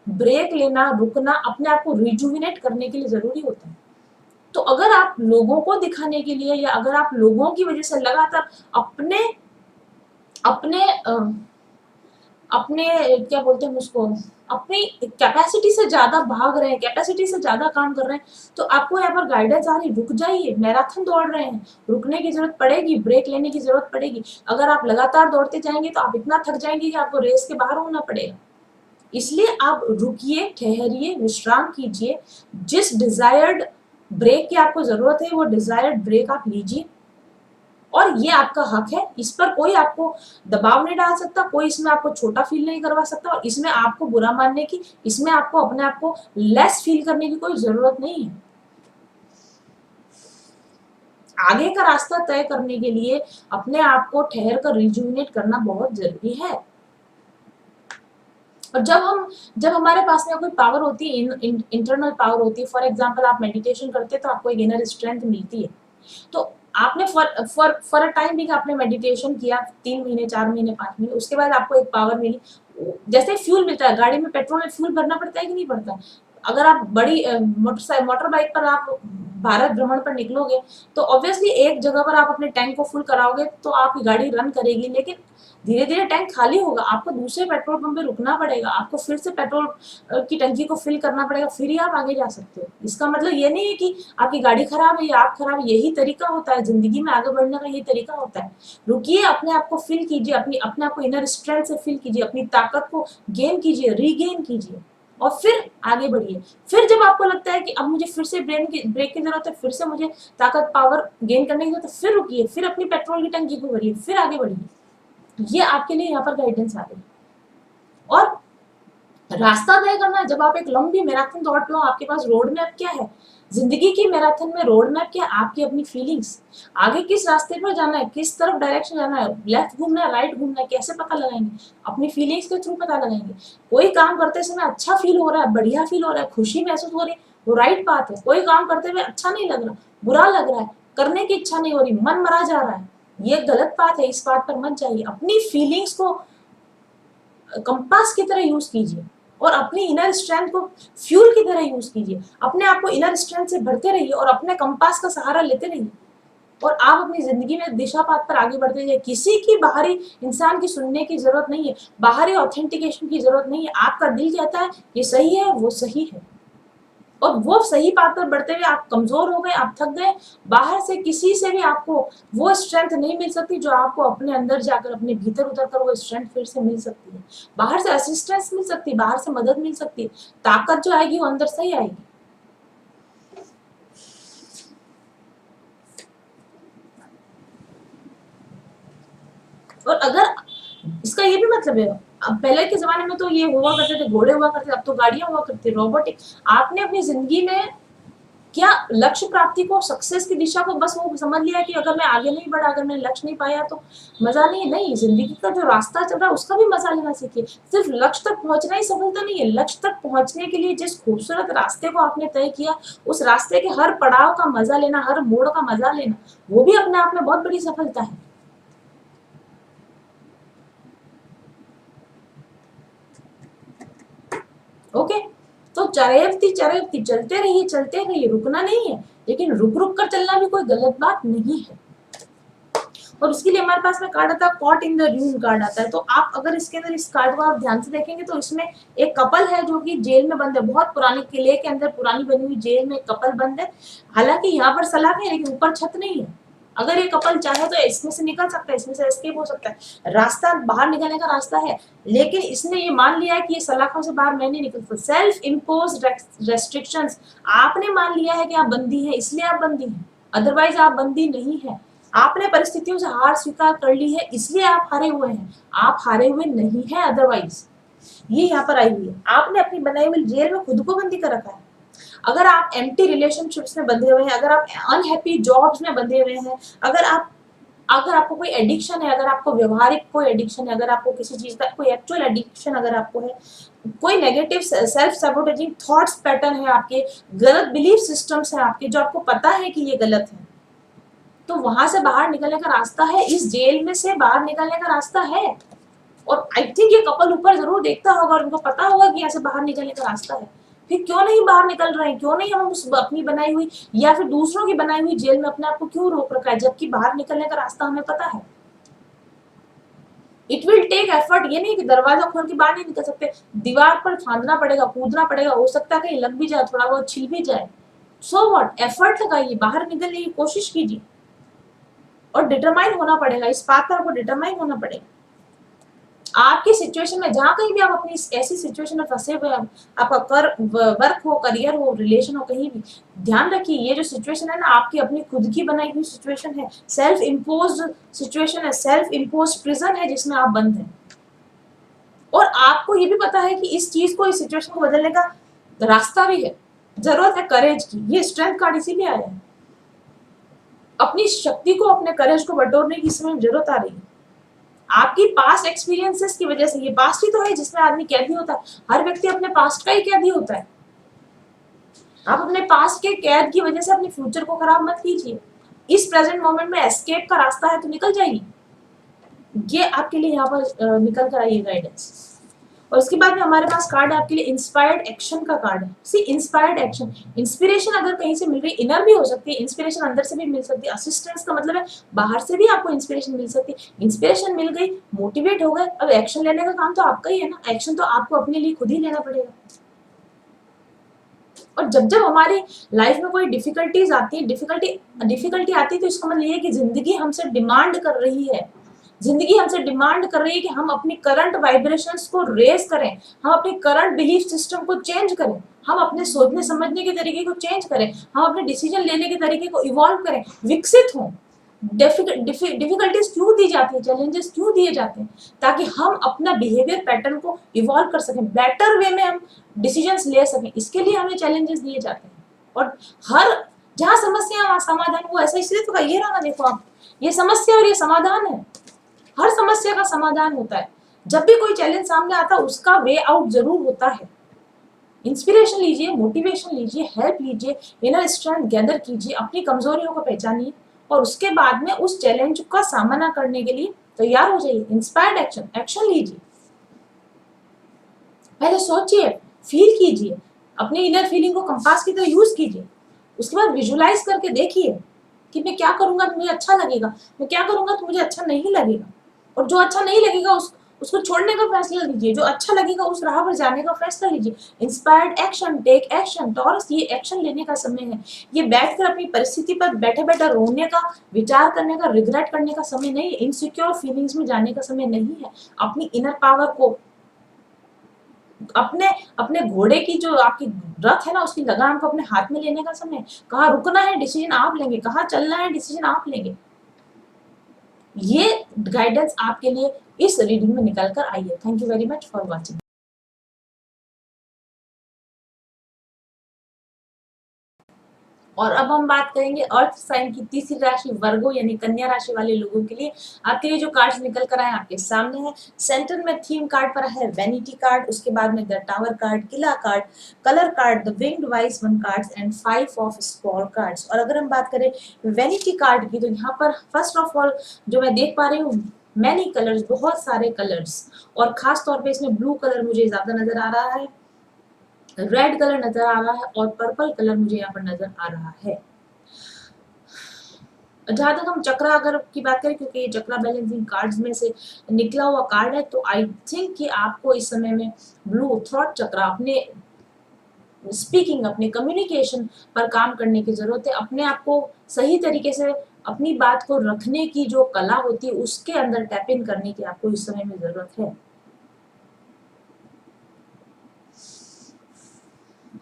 ब्रेक लेना, रुकना अपने आप को रिजुविनेट करने के लिए जरूरी होता है। तो अगर आप लोगों को दिखाने के लिए, या अगर आप लोगों की वजह से लगातार अपने अपने अपने क्या बोलते हैं उसको, अपनी कैपेसिटी से ज्यादा भाग रहे हैं, कैपेसिटी से ज्यादा काम कर रहे हैं, तो आपको यहाँ पर गाइडेंस आ रही, रुक जाइए। मैराथन दौड़ रहे हैं, रुकने की जरूरत पड़ेगी, ब्रेक लेने की जरूरत पड़ेगी। अगर आप लगातार दौड़ते जाएंगे तो आप इतना थक जाएंगे कि आपको रेस के बाहर होना पड़ेगा। इसलिए आप रुकिए, ठहरिए, विश्राम कीजिए। जिस डिजायर्ड ब्रेक की आपको जरूरत है, वो डिजायर्ड ब्रेक आप लीजिए, और ये आपका हक है। इस पर कोई आपको दबाव नहीं डाल सकता, कोई इसमें आपको छोटा फील नहीं करवा सकता, और इसमें आपको बुरा मानने की, इसमें आपको अपने आप को लेस फील करने की कोई जरूरत नहीं है। आगे का रास्ता तय करने के लिए अपने आप को ठहर कर रिजुविनेट करना बहुत जरूरी है। और जब हमारे पास में कोई पावर होती है, इंटरनल पावर होती है, फॉर एग्जांपल आप मेडिटेशन करते हैं तो आपको एक इनर स्ट्रेंथ मिलती है। तो आपने फॉर अ टाइम भी आपने मेडिटेशन किया, 3 महीने, 4 महीने, 5 महीने, उसके बाद आपको एक पावर मिली। जैसे फ्यूल मिलता है, गाड़ी में पेट्रोल में फ्यूल भरना पड़ता है कि नहीं पड़ता। अगर आप बड़ी मोटर बाइक पर आप भारत भ्रमण पर निकलोगे, तो ऑब्वियसली एक जगह पर आप अपने टैंक को फुल कराओगे तो आपकी गाड़ी रन करेगी, लेकिन धीरे धीरे टैंक खाली होगा, आपको दूसरे पेट्रोल पंप पे रुकना पड़ेगा, आपको फिर से पेट्रोल की टंकी को फिल करना पड़ेगा, फिर ही आप आगे जा सकते हो। इसका मतलब ये नहीं है कि आपकी गाड़ी खराब है या आप खराब है, यही तरीका होता है जिंदगी में आगे बढ़ने का, यही तरीका होता है। रुकिए, अपने आप को फिल कीजिए, अपने आप को इनर स्ट्रेंथ से फिल कीजिए, अपनी ताकत को गेन कीजिए, रीगेन कीजिए, और फिर आगे बढ़िए। फिर जब आपको लगता है कि अब मुझे फिर से ब्रेक की जरूरत है, फिर से मुझे ताकत पावर गेन करने की जरूरत है, फिर रुकिए, फिर अपनी पेट्रोल की टंकी को भरिए, फिर आगे बढ़िए। ये आपके लिए यहाँ पर गाइडेंस आ रही है। और रास्ता तय करना है। जब आप एक लंबी मैराथन दौड़ रहे हो, आपके पास रोड मैप क्या है? जिंदगी की मैराथन में रोड मैप क्या? आपकी अपनी फीलिंग्स। आगे किस रास्ते पर जाना है, किस तरफ डायरेक्शन जाना है, लेफ्ट घूमना है, राइट घूमना है, कैसे पता लगाएंगे? अपनी फीलिंग्स के थ्रू पता लगाएंगे। कोई काम करते समय अच्छा फील हो रहा है, बढ़िया फील हो रहा है, खुशी महसूस हो रही है, वो राइट बात है। कोई काम करते हुए अच्छा नहीं लग रहा, बुरा लग रहा है, करने की इच्छा नहीं हो रही, मन मरा जा रहा है, ये गलत बात है, इस बात पर मत जाइए। अपनी फीलिंग्स को कंपास की तरह यूज कीजिए, और अपनी इनर स्ट्रेंथ को फ्यूल की तरह यूज कीजिए। अपने आप को इनर स्ट्रेंथ से भरते रहिए, और अपने कंपास का सहारा लेते रहिए, और आप अपनी जिंदगी में दिशा पात पर आगे बढ़ते जाइए। किसी की बाहरी इंसान की सुनने की जरूरत नहीं है, बाहरी ऑथेंटिकेशन की जरूरत नहीं है। आपका दिल कहता है ये सही है, वो सही है, और वो सही पाथ पर बढ़ते हुए आप कमजोर हो गए, आप थक गए, बाहर से किसी से भी आपको वो स्ट्रेंथ नहीं मिल सकती जो आपको अपने अंदर जाकर, अपने भीतर उतर कर वो स्ट्रेंथ फिर से मिल सकती है। बाहर से असिस्टेंस मिल सकती है, बाहर से मदद मिल सकती है, ताकत जो आएगी वो अंदर से ही आएगी। और अगर इसका ये भी मतलब है, अब पहले के जमाने में तो ये हुआ करते थे, घोड़े हुआ करते, अब तो गाड़ियां हुआ करती, रोबोटिक। आपने अपनी जिंदगी में क्या लक्ष्य प्राप्ति को, सक्सेस की दिशा को बस वो समझ लिया कि अगर मैं आगे नहीं बढ़ा, अगर मैंने लक्ष्य नहीं पाया तो मजा नहीं? नहीं, जिंदगी का जो रास्ता चल रहा है उसका भी मजा लेना सीखिए। सिर्फ लक्ष्य तक पहुंचना ही सफलता नहीं है। लक्ष्य तक पहुंचने के लिए जिस खूबसूरत रास्ते को आपने तय किया, उस रास्ते के हर पड़ाव का मजा लेना, हर मोड़ का मजा लेना, वो भी अपने आप में बहुत बड़ी सफलता है। ओके, तो चरयवती चलते रहिए, रुकना नहीं है, लेकिन रुक रुक कर चलना भी कोई गलत बात नहीं है। और उसके लिए हमारे पास में कार्ड आता है caught in the room card आता है। तो आप अगर इसके अंदर इस कार्ड को आप ध्यान से देखेंगे तो इसमें एक कपल है जो कि जेल में बंद है, बहुत पुराने किले के अंदर पुरानी बनी हुई जेल में एक कपल बंद है। हालांकि यहाँ पर सलाखें है लेकिन ऊपर छत नहीं है। अगर ये कपल चाहे तो इसमें से निकल सकता है, इसमें से एस्केप हो सकता है, रास्ता बाहर निकलने का रास्ता है, लेकिन इसने ये मान लिया है कि ये सलाखों से बाहर मैं नहीं निकल सकता। सेल्फ इम्पोज रेस्ट्रिक्शंस, आपने मान लिया है कि आप बंदी हैं इसलिए आप बंदी हैं, अदरवाइज आप बंदी नहीं है। आपने परिस्थितियों से हार स्वीकार कर ली है इसलिए आप हारे हुए हैं, आप हारे हुए नहीं हैं अदरवाइज। ये यहाँ पर आई हुई है, आपने अपनी बनाई हुई जेल में खुद को बंदी कर रखा है। अगर आप एम्प्टी रिलेशनशिप्स में बंधे हुए हैं, अगर आप अनहैप्पी जॉब्स में बंधे हुए हैं, अगर आपको कोई एडिक्शन है, अगर आपको व्यवहारिक कोई एडिक्शन है, अगर आपको किसी चीज का कोई एक्चुअल एडिक्शन अगर आपको है, कोई नेगेटिव सेल्फ सैबोटेजिंग थॉट्स पैटर्न है आपके, गलत बिलीफ सिस्टम्स है आपके जो आपको पता है कि ये गलत है, तो वहां से बाहर निकलने का रास्ता है, इस जेल में से बाहर निकलने का रास्ता है। और आई थिंक ये कपल ऊपर जरूर देखता होगा और उनको पता होगा कि ऐसे बाहर निकलने का रास्ता है, फिर क्यों नहीं बाहर निकल रहे हैं, क्यों नहीं हम उस अपनी बनाई हुई या फिर दूसरों की बनाई हुई जेल में अपने आप को क्यों रोक रखा है, जबकि बाहर निकलने का रास्ता हमें पता है। इट विल टेक एफर्ट, ये नहीं कि दरवाजा खोल के बाहर नहीं निकल सकते, दीवार पर फांदना पड़ेगा, कूदना पड़ेगा, हो सकता है कहीं लग भी जाए, थोड़ा बहुत छिल भी जाए, सो व्हाट, एफर्ट लगाइए, बाहर निकलने की कोशिश कीजिए और डिटरमाइन होना पड़ेगा, इस बात पर आपको डिटरमाइन होना पड़ेगा। आपकी सिचुएशन में जहां कहीं भी आप अपनी ऐसी सिचुएशन में फंसे हुए हैं, आपका वर्क हो, करियर हो, रिलेशन हो, कहीं भी ध्यान रखिए ये जो सिचुएशन है ना आपकी अपनी खुद की बनाई हुई सिचुएशन है, सेल्फ इम्पोज्ड सिचुएशन है, सेल्फ इम्पोज्ड प्रिजन है जिसमें आप बंद हैं। और आपको ये भी पता है कि इस चीज को, इस सिचुएशन को बदलने का रास्ता भी है, जरूरत है करेज की। ये स्ट्रेंथ कार्ड इसीलिए आया है, अपनी शक्ति को, अपने करेज को बटोरने की समय जरूरत आ रही है। आपकी पास्ट एक्सपीरियंसेस की वजह से, ये पास्ट ही तो है जिसमें आदमी कैदी होता है, हर व्यक्ति अपने पास्ट का ही कैदी होता है। आप अपने पास्ट के कैद की वजह से अपने फ्यूचर को खराब मत कीजिए, इस प्रेजेंट मोमेंट में एस्केप का रास्ता है तो निकल जाइए, ये आपके लिए यहाँ पर निकल कर आई गाइडेंस। और उसके बाद में हमारे पास कार्ड है आपके लिए इंस्पायर्ड एक्शन का कार्ड है। सी इंस्पायर्ड एक्शन, इंस्पिरेशन अगर कहीं से मिल रही, इनर भी हो सकती है, इंस्पिरेशन अंदर से भी मिल सकती है, असिस्टेंस का मतलब है बाहर से भी आपको इंस्पिरेशन मिल सकती है। इंस्पिरेशन मिल गई, मोटिवेट हो गए, अब एक्शन लेने का काम तो आपका ही है ना, एक्शन तो आपको अपने लिए खुद ही लेना पड़ेगा। और जब जब हमारी लाइफ में कोई डिफिकल्टीज आती है, डिफिकल्टी आती है तो इसका मतलब ये है कि जिंदगी हमसे डिमांड कर रही है, जिंदगी हमसे डिमांड कर रही है कि हम अपनी करंट वाइब्रेशंस को रेज करें, हम अपने करंट बिलीफ सिस्टम को चेंज करें, हम अपने सोचने समझने के तरीके को चेंज करें, हम अपने डिसीजन लेने के तरीके को इवॉल्व करें, विकसित हों। डिफिकल्टीज क्यों दी जाती है, चैलेंजेस क्यों दिए जाते हैं, ताकि हम अपना बिहेवियर पैटर्न को इवॉल्व कर सकें, बेटर वे में हम डिसीजंस ले सकें, इसके लिए हमें चैलेंजेस दिए जाते हैं। और हर जहाँ समस्या वहाँ समाधान, वो ऐसा इसलिए तो ये रहा ना, देखो आप, ये समस्या और ये समाधान है, हर समस्या का समाधान होता है, जब भी कोई चैलेंज सामने आता है उसका वे आउट जरूर होता है। इंस्पिरेशन लीजिए, मोटिवेशन लीजिए, हेल्प लीजिए, इनर स्ट्रेंथ गैदर कीजिए, अपनी कमजोरियों को पहचानिए और उसके बाद में उस चैलेंज का सामना करने के लिए तैयार हो जाइए। इंस्पायर्ड एक्शन, एक्शन लीजिए, पहले सोचिए, फील कीजिए, अपनी इनर फीलिंग को कंपास की तरह यूज कीजिए, उसके बाद विजुलाइज करके देखिए कि मैं क्या करूंगा तो मुझे अच्छा लगेगा, मैं क्या करूंगा तो मुझे अच्छा नहीं लगेगा, और जो अच्छा नहीं लगेगा उसको छोड़ने का फैसला लीजिए, जो अच्छा लगेगा उस राह पर जाने का फैसला लीजिए। Inspired action, take action. Taurus, ये एक्शन लेने का समय है, ये बैठकर अपनी परिस्थिति पर बैठे बैठे रोने का, विचार करने का, रिग्रेट करने का समय नहीं है, इनसिक्योर फीलिंग्स में जाने का समय नहीं है। अपनी इनर पावर को, अपने अपने घोड़े की जो आपकी रथ है ना उसकी लगाम को अपने हाथ में लेने का समय। कहाँ रुकना है डिसीजन आप लेंगे, कहाँ चलना है डिसीजन आप लेंगे। ये गाइडेंस आपके लिए इस रीडिंग में निकल कर आई है। Thank you very much for watching. और अब हम बात करेंगे अर्थ साइन की तीसरी राशि वर्गो यानी कन्या राशि वाले लोगों के लिए। आपके लिए जो कार्ड्स निकल कर आए आपके सामने है। सेंटर में थीम कार्ड पर है वैनिटी कार्ड, उसके बाद में the tower card, Qila card, colour card, the winged wise one cards and 5 of Supaul cards. और अगर हम बात करें वैनिटी कार्ड की तो यहाँ पर फर्स्ट ऑफ ऑल जो मैं देख पा रही हूँ मैनी कलर्स, बहुत सारे कलर्स, और खास तौर पे इसमें ब्लू कलर मुझे ज्यादा नजर आ रहा है। रेड कलर नजर आ रहा है और पर्पल कलर मुझे यहाँ पर नजर आ रहा है। जहां तक हम चक्रा अगर की बात करें, क्योंकि ये चक्रा बैलेंसिंग कार्ड्स में से निकला हुआ कार्ड है, तो आई थिंक कि आपको इस समय में ब्लू थ्रॉट चक्रा अपने स्पीकिंग, अपने कम्युनिकेशन पर काम करने की जरूरत है। अपने आप को सही तरीके से अपनी बात को रखने की जो कला होती है उसके अंदर टैप इन करने की आपको इस समय में जरूरत है।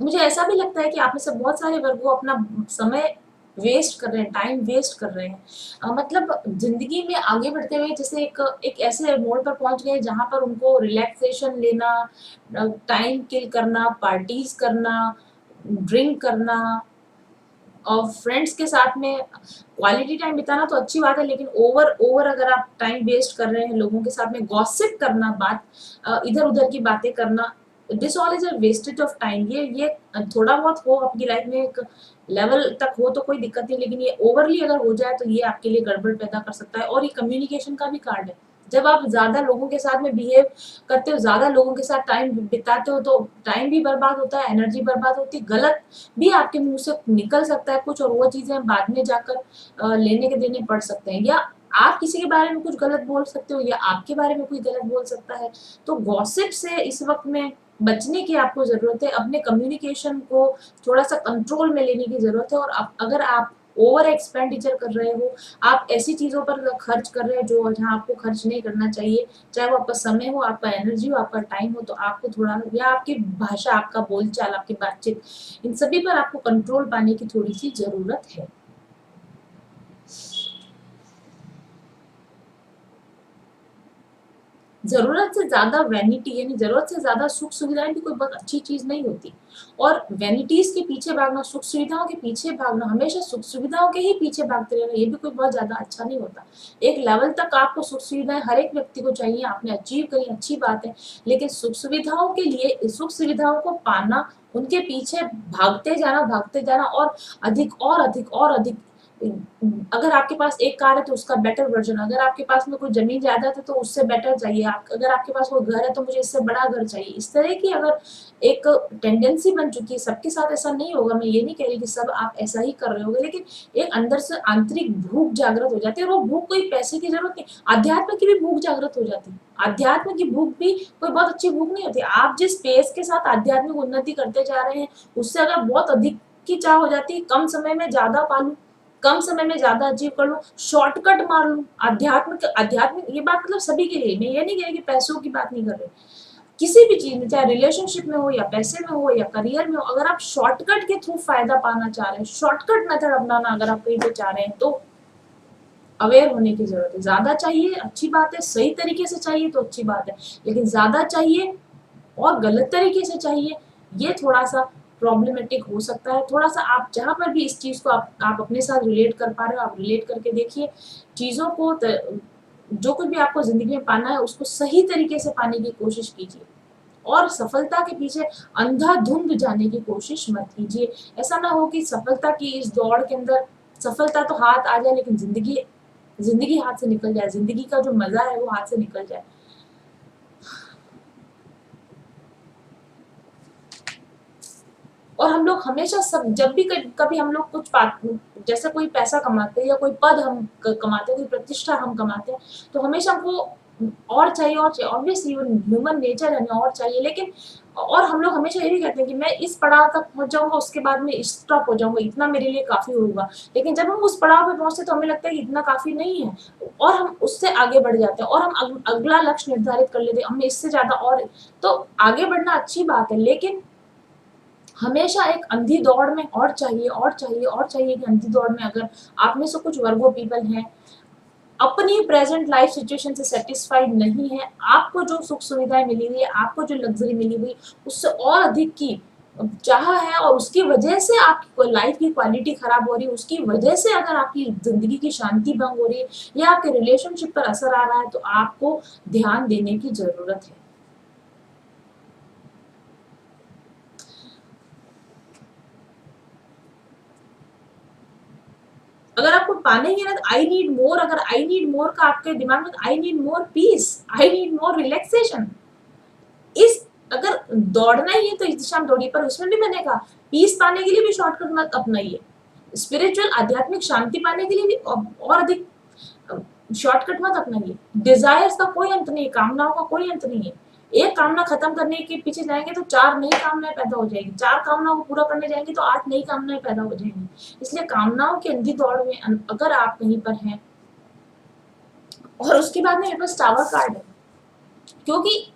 मुझे ऐसा भी लगता है कि आप में से बहुत सारे वर्ग वो अपना समय वेस्ट कर रहे हैं, टाइम वेस्ट कर रहे हैं। मतलब जिंदगी में आगे बढ़ते हुए जैसे एक एक ऐसे मोड़ पर पहुंच गए जहां पर उनको रिलैक्सेशन लेना, टाइम किल करना, पार्टीज करना, ड्रिंक करना और फ्रेंड्स के साथ में क्वालिटी टाइम बिताना तो अच्छी बात है, लेकिन ओवर ओवर अगर आप टाइम वेस्ट कर रहे हैं लोगों के साथ में गॉसिप करना, बात इधर उधर की बातें करना, this all is a wastage of time. ये थोड़ा बहुत हो आपकी लाइफ में, एक लेवल तक हो तो कोई दिक्कत नहीं, लेकिन ये ओवरली अगर हो जाए तो ये आपके लिए गड़बड़ पैदा कर सकता है। और ये कम्युनिकेशन का भी कार्ड है। जब आप ज्यादा लोगों के साथ में बिहेव करते हो, ज्यादा लोगों के साथ टाइम बिताते हो, तो टाइम भी बर्बाद होता है, एनर्जी बर्बाद होती है, गलत भी आपके मुंह से निकल सकता है कुछ, और वो चीजें बाद में जाकर लेने के देने पड़ सकते हैं, या आप किसी के बारे में कुछ गलत बोल सकते हो या आपके बारे में कोई गलत बोल सकता है। तो गॉसिप से इस वक्त में बचने की आपको जरूरत है। अपने कम्युनिकेशन को थोड़ा सा कंट्रोल में लेने की जरूरत है। और अगर आप ओवर एक्सपेंडिचर कर रहे हो, आप ऐसी चीजों पर खर्च कर रहे हो जो जहाँ आपको खर्च नहीं करना चाहिए, चाहे वो आपका समय हो, आपका एनर्जी हो, आपका टाइम हो, तो आपको थोड़ा, या आपकी भाषा, आपका बोलचाल, आपकी बातचीत, इन सभी पर आपको कंट्रोल पाने की थोड़ी सी जरूरत है। जरूरत से ज्यादा वैनिटी, यानी जरूरत से ज्यादा सुख सुविधाएं भी कोई बहुत अच्छी चीज नहीं होती। और वैनिटीज के पीछे भागना, सुख सुविधाओं के पीछे भागना, हमेशा सुख सुविधाओं के ही पीछे भागते रहना, ये भी कोई बहुत ज्यादा अच्छा नहीं होता। एक लेवल तक आपको सुख सुविधाएं हर एक व्यक्ति को चाहिए, आपने अचीव करी, अच्छी बात है, लेकिन सुख सुविधाओं के लिए, सुख सुविधाओं को पाना, उनके पीछे भागते जाना और अधिक और अधिक और अधिक। अगर आपके पास एक कार है तो उसका बेटर वर्जन, अगर आपके पास में कोई जमीन जायदाद है तो उससे बेटर चाहिए, आप अगर आपके पास कोई घर है तो मुझे इससे बड़ा घर चाहिए। इस तरह की अगर एक टेंडेंसी बन चुकी है, सबके साथ ऐसा नहीं होगा, मैं ये नहीं कह रही कि सब आप ऐसा ही कर रहे होगे, लेकिन एक अंदर से आंतरिक भूख जागृत हो जाती है। और वो भूख कोई पैसे की जरूरत नहीं, अध्यात्म की भी भूख जागृत हो जाती है। अध्यात्म की भूख भी कोई बहुत अच्छी भूख नहीं होती। आप जिस पेस के साथ आध्यात्मिक उन्नति करते जा रहे हैं उससे अगर बहुत अधिक की चाह हो जाती है, कम समय में ज्यादा पालू, कम समय में ज्यादा अचीव कर लूं, शॉर्टकट मार लूं, आध्यात्मिक आध्यात्मिक ये बात मतलब सभी के लिए, मैं ये नहीं कह रही कि पैसों की बात नहीं कर रही, किसी भी चीज में, चाहे रिलेशनशिप में हो या पैसे में हो या करियर में हो, अगर आप शॉर्टकट के थ्रू फायदा पाना चाह रहे हैं, शॉर्टकट मेथड अपनाना अगर आप कहीं पे चाह रहे हैं, तो अवेयर होने की जरूरत है। ज्यादा चाहिए अच्छी बात है, सही तरीके से चाहिए तो अच्छी बात है, लेकिन ज्यादा चाहिए और गलत तरीके से चाहिए, ये थोड़ा सा प्रॉब्लमेटिक हो सकता है। थोड़ा सा आप जहाँ पर भी इस चीज को आप अपने साथ रिलेट कर पा रहे हो, आप रिलेट करके देखिए चीजों को। जो कुछ भी आपको जिंदगी में पाना है उसको सही तरीके से पाने की कोशिश कीजिए, और सफलता के पीछे अंधाधुंध जाने की कोशिश मत कीजिए। ऐसा ना हो कि सफलता की इस दौड़ के अंदर सफलता तो हाथ आ जाए, लेकिन जिंदगी जिंदगी हाथ से निकल जाए, जिंदगी का जो मजा है वो हाथ से निकल जाए। और हम लोग हमेशा सब, जब भी कभी हम लोग कुछ बात, जैसे कोई पैसा कमाते हैं या कोई पद हम कमाते हैं, कोई प्रतिष्ठा हम कमाते हैं, तो हमेशा हमको और चाहिए और चाहिए, ऑब्वियसली ह्यूमन नेचर है, और चाहिए, लेकिन और हम लोग हमेशा ये भी कहते हैं कि मैं इस पड़ाव तक पहुंच जाऊंगा, उसके बाद में स्टॉप हो जाऊंगा, इतना मेरे लिए काफी होगा। लेकिन जब हम उस पड़ाव पे पहुंचते तो हमें लगता है कि इतना काफी नहीं है, और हम उससे आगे बढ़ जाते हैं और हम अगला लक्ष्य निर्धारित कर लेते हैं, हमें इससे ज्यादा और। तो आगे बढ़ना अच्छी बात है, लेकिन हमेशा एक अंधी दौड़ में और चाहिए और चाहिए और चाहिए कि अंधी दौड़ में अगर आप में से कुछ वर्गो पीपल हैं, अपनी प्रेजेंट लाइफ सिचुएशन से सेटिस्फाइड नहीं है, आपको जो सुख सुविधाएं मिली हुई है, आपको जो लग्जरी मिली हुई, उससे और अधिक की चाह है, और उसकी वजह से आपकी लाइफ की क्वालिटी खराब हो रही है, उसकी वजह से अगर आपकी जिंदगी की शांति भंग हो रही है या आपके रिलेशनशिप पर असर आ रहा है, तो आपको ध्यान देने की जरूरत है। अगर आपको पाना ही है ना, तो आई नीड मोर, अगर आई नीड मोर का आपके दिमाग में, I need more peace, I need more relaxation, इस अगर दौड़ना ही है तो इस दिशा में दौड़िए, पर उसमें भी मैंने कहा पीस पाने के लिए भी शॉर्टकट मत अपनाइए, स्पिरिचुअल आध्यात्मिक शांति पाने के लिए भी और अधिक शॉर्टकट मत अपनाइए। डिजायर्स का कोई अंत नहीं, कामनाओं का कोई अंत नहीं है। एक कामना खत्म करने के पीछे जाएंगे तो 4 नई कामनाएं पैदा हो जाएगी, 4 कामनाओं को पूरा करने जाएंगे तो 8 नई कामनाएं पैदा हो जाएंगी। इसलिए कामनाओं की अंधी दौड़ में अगर आप कहीं पर हैं, और उसके बाद में मेरे पास टावर कार्ड है, क्योंकि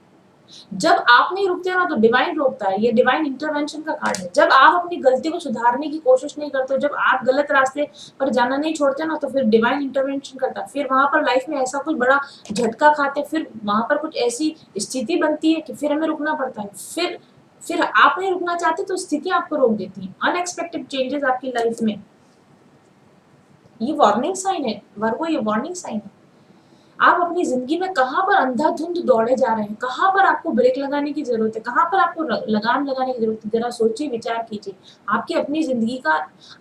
जब आप नहीं रुकते ना तो डिवाइन रोकता है, ये डिवाइन इंटरवेंशन का कार्ड है। जब आप अपनी गलती को सुधारने की कोशिश नहीं करते, जब आप गलत रास्ते पर जाना नहीं छोड़ते ना, तो फिर डिवाइन इंटरवेंशन करता है। फिर वहां पर लाइफ में ऐसा कुछ बड़ा झटका खाते, फिर वहां पर कुछ ऐसी स्थिति बनती है कि फिर हमें रुकना पड़ता है। फिर आप नहीं रुकना चाहते तो स्थिति आपको रोक देती है, अनएक्सपेक्टेड चेंजेस आपकी लाइफ में। ये वार्निंग साइन है वर्गो, ये वार्निंग साइन है। आप अपनी जिंदगी में कहां पर अंधाधुंध दौड़े जा रहे हैं, कहां पर आपको ब्रेक लगाने की जरूरत है, कहां पर आपको लगाम लगाने की जरूरत है। जरा सोचिए, विचार कीजिए। आपकी अपनी जिंदगी का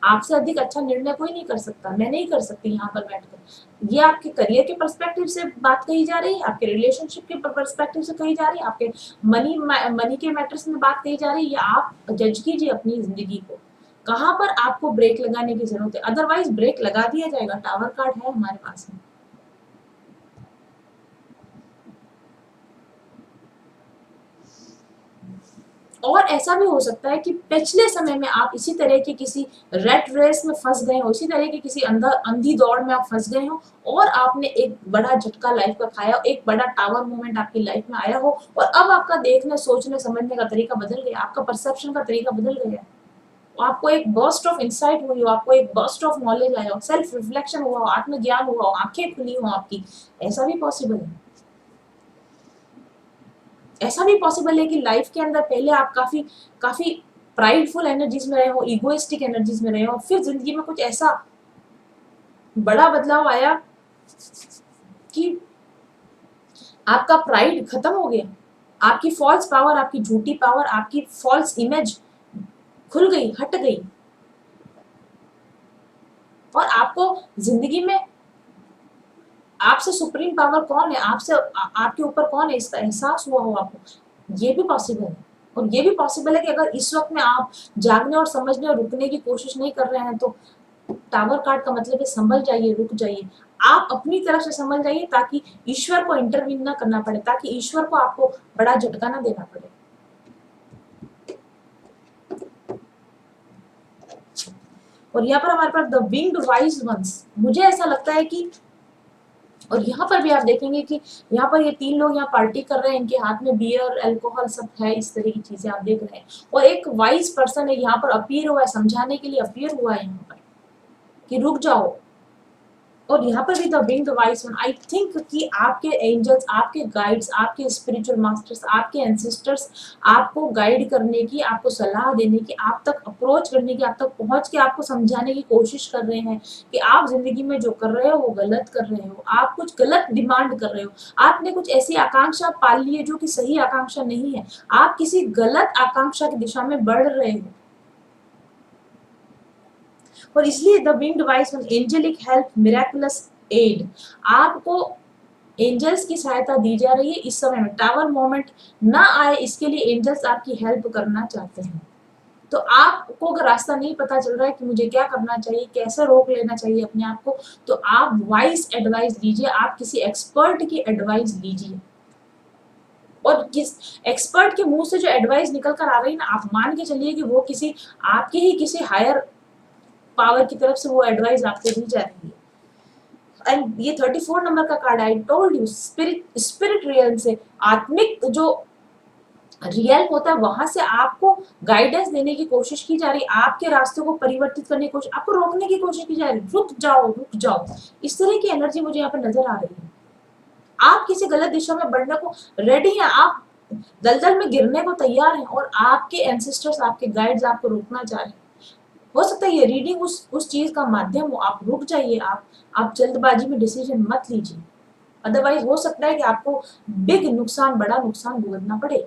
आपसे अधिक अच्छा निर्णय कोई नहीं कर सकता, मैं नहीं कर सकती यहाँ पर बैठकर। ये आपके करियर के पर्सपेक्टिव से बात कही जा रही है, आपके रिलेशनशिप के पर्सपेक्टिव से कही जा रही है, आपके मनी के मैटर्स में बात कही जा रही है। आप जज कीजिए अपनी जिंदगी को, कहां पर आपको ब्रेक लगाने की जरूरत है। अदरवाइज ब्रेक लगा दिया जाएगा। टावर कार्ड है हमारे पास में। और ऐसा भी हो सकता है कि पिछले समय में आप इसी तरह के किसी रेट रेस में फंस गए हो, इसी तरह के किसी अंधी दौड़ में आप फंस गए हो, और आपने एक बड़ा झटका लाइफ का खाया, एक बड़ा टावर मोमेंट आपकी लाइफ में आया हो, और अब आपका देखने सोचने समझने का तरीका बदल गया, आपका परसेप्शन का तरीका बदल गया, आपको एक बर्स्ट ऑफ इंसाइट हुई हो, आपको एक बर्स्ट ऑफ नॉलेज आया हो, सेल्फ रिफ्लेक्शन हुआ हो, आत्मज्ञान हुआ हो, आंखें खुली हो आपकी। ऐसा भी पॉसिबल है। ऐसा भी पॉसिबल है कि लाइफ के अंदर पहले आप काफी काफी प्राइडफुल एनर्जीज में रहे हो, इगोइस्टिक एनर्जीज में रहे हो, फिर जिंदगी में कुछ ऐसा बड़ा बदलाव आया कि आपका प्राइड खत्म हो गया, आपकी फॉल्स पावर, आपकी झूठी पावर, आपकी फॉल्स इमेज खुल गई, हट गई, और आपको जिंदगी में आपसे सुप्रीम पावर कौन है, आपके ऊपर कौन है, इसका एहसास हुआ हो आपको। ये भी पॉसिबल है। और ये भी पॉसिबल है कि अगर इस वक्त में आप जागने और समझने और रुकने की कोशिश नहीं कर रहे हैं, तो टावर कार्ड का मतलब है संभल जाइए, रुक जाइए। आप अपनी तरफ से संभल जाइए, ताकि ईश्वर को इंटरवीन ना करना पड़े, ताकि ईश्वर को आपको बड़ा झटका ना देना पड़े। और यहाँ पर हमारे पास द विंग्ड वाइज वंस, मुझे ऐसा लगता है कि, और यहाँ पर भी आप देखेंगे कि यहाँ पर ये 3 लोग यहाँ पार्टी कर रहे हैं, इनके हाथ में बियर, अल्कोहल सब है, इस तरह की चीजें आप देख रहे हैं। और एक वाइज पर्सन है यहाँ पर अपीयर हुआ है, समझाने के लिए अपीयर हुआ है यहाँ पर कि रुक जाओ। और यहाँ पर भी the winged wise one, I think कि आपके एंजल्स, आपके गाइड्स, आपके स्पिरिचुअल मास्टर्स, आपके एंसेस्टर्स आपको गाइड करने की, आपको सलाह देने की, आप तक अप्रोच करने की, आप तक पहुंच के आपको समझाने की कोशिश कर रहे हैं कि आप जिंदगी में जो कर रहे हो वो गलत कर रहे हो, आप कुछ गलत डिमांड कर रहे हो, आपने कुछ ऐसी आकांक्षा पाल ली है जो कि सही आकांक्षा नहीं है, आप किसी गलत आकांक्षा की दिशा में बढ़ रहे हो। और इसलिए the winged wise one, angelic help, miraculous aid, आपको एंजल्स की सहायता दी जा रही है इस समय में। टावर मोमेंट ना आए इसके लिए एंजल्स आपकी हेल्प करना चाहते हैं। तो आपको अगर रास्ता नहीं पता चल रहा है कि मुझे क्या करना चाहिए, कैसे रोक लेना चाहिए अपने आप को, तो आप वाइज एडवाइस लीजिए, आप किसी एक्सपर्ट की एडवाइस लीजिए। और किस एक्सपर्ट के मुंह से जो एडवाइस निकल कर आ रही है ना, आप मान के चलिए कि वो किसी आपके ही किसी हायर पावर की तरफ से वो एडवाइस आपको दी जा रही है। एंड ये 34 नंबर का card, I told you, spirit real से, आत्मिक जो रियल होता है वहां से आपको गाइडेंस देने की कोशिश की जा रही है, आपके रास्ते को परिवर्तित करने की कोशिश, आपको रोकने की कोशिश की जा रही है, रुक जाओ रुक जाओ। इस तरह की एनर्जी मुझे यहाँ पर नजर आ रही है। आप किसी गलत दिशा में बढ़ने को रेडी हैं, आप दलदल में गिरने को तैयार हैं, और आपके एंसेस्टर्स, आपके गाइड्स आपको रोकना चाह रहे हैं। हो सकता है ये रीडिंग उस चीज का माध्यम हो, आप रुक जाइए, आप जल्दबाजी में डिसीजन मत लीजिए, अदरवाइज हो सकता है कि आपको बिग नुकसान, बड़ा नुकसान भुगतना पड़े।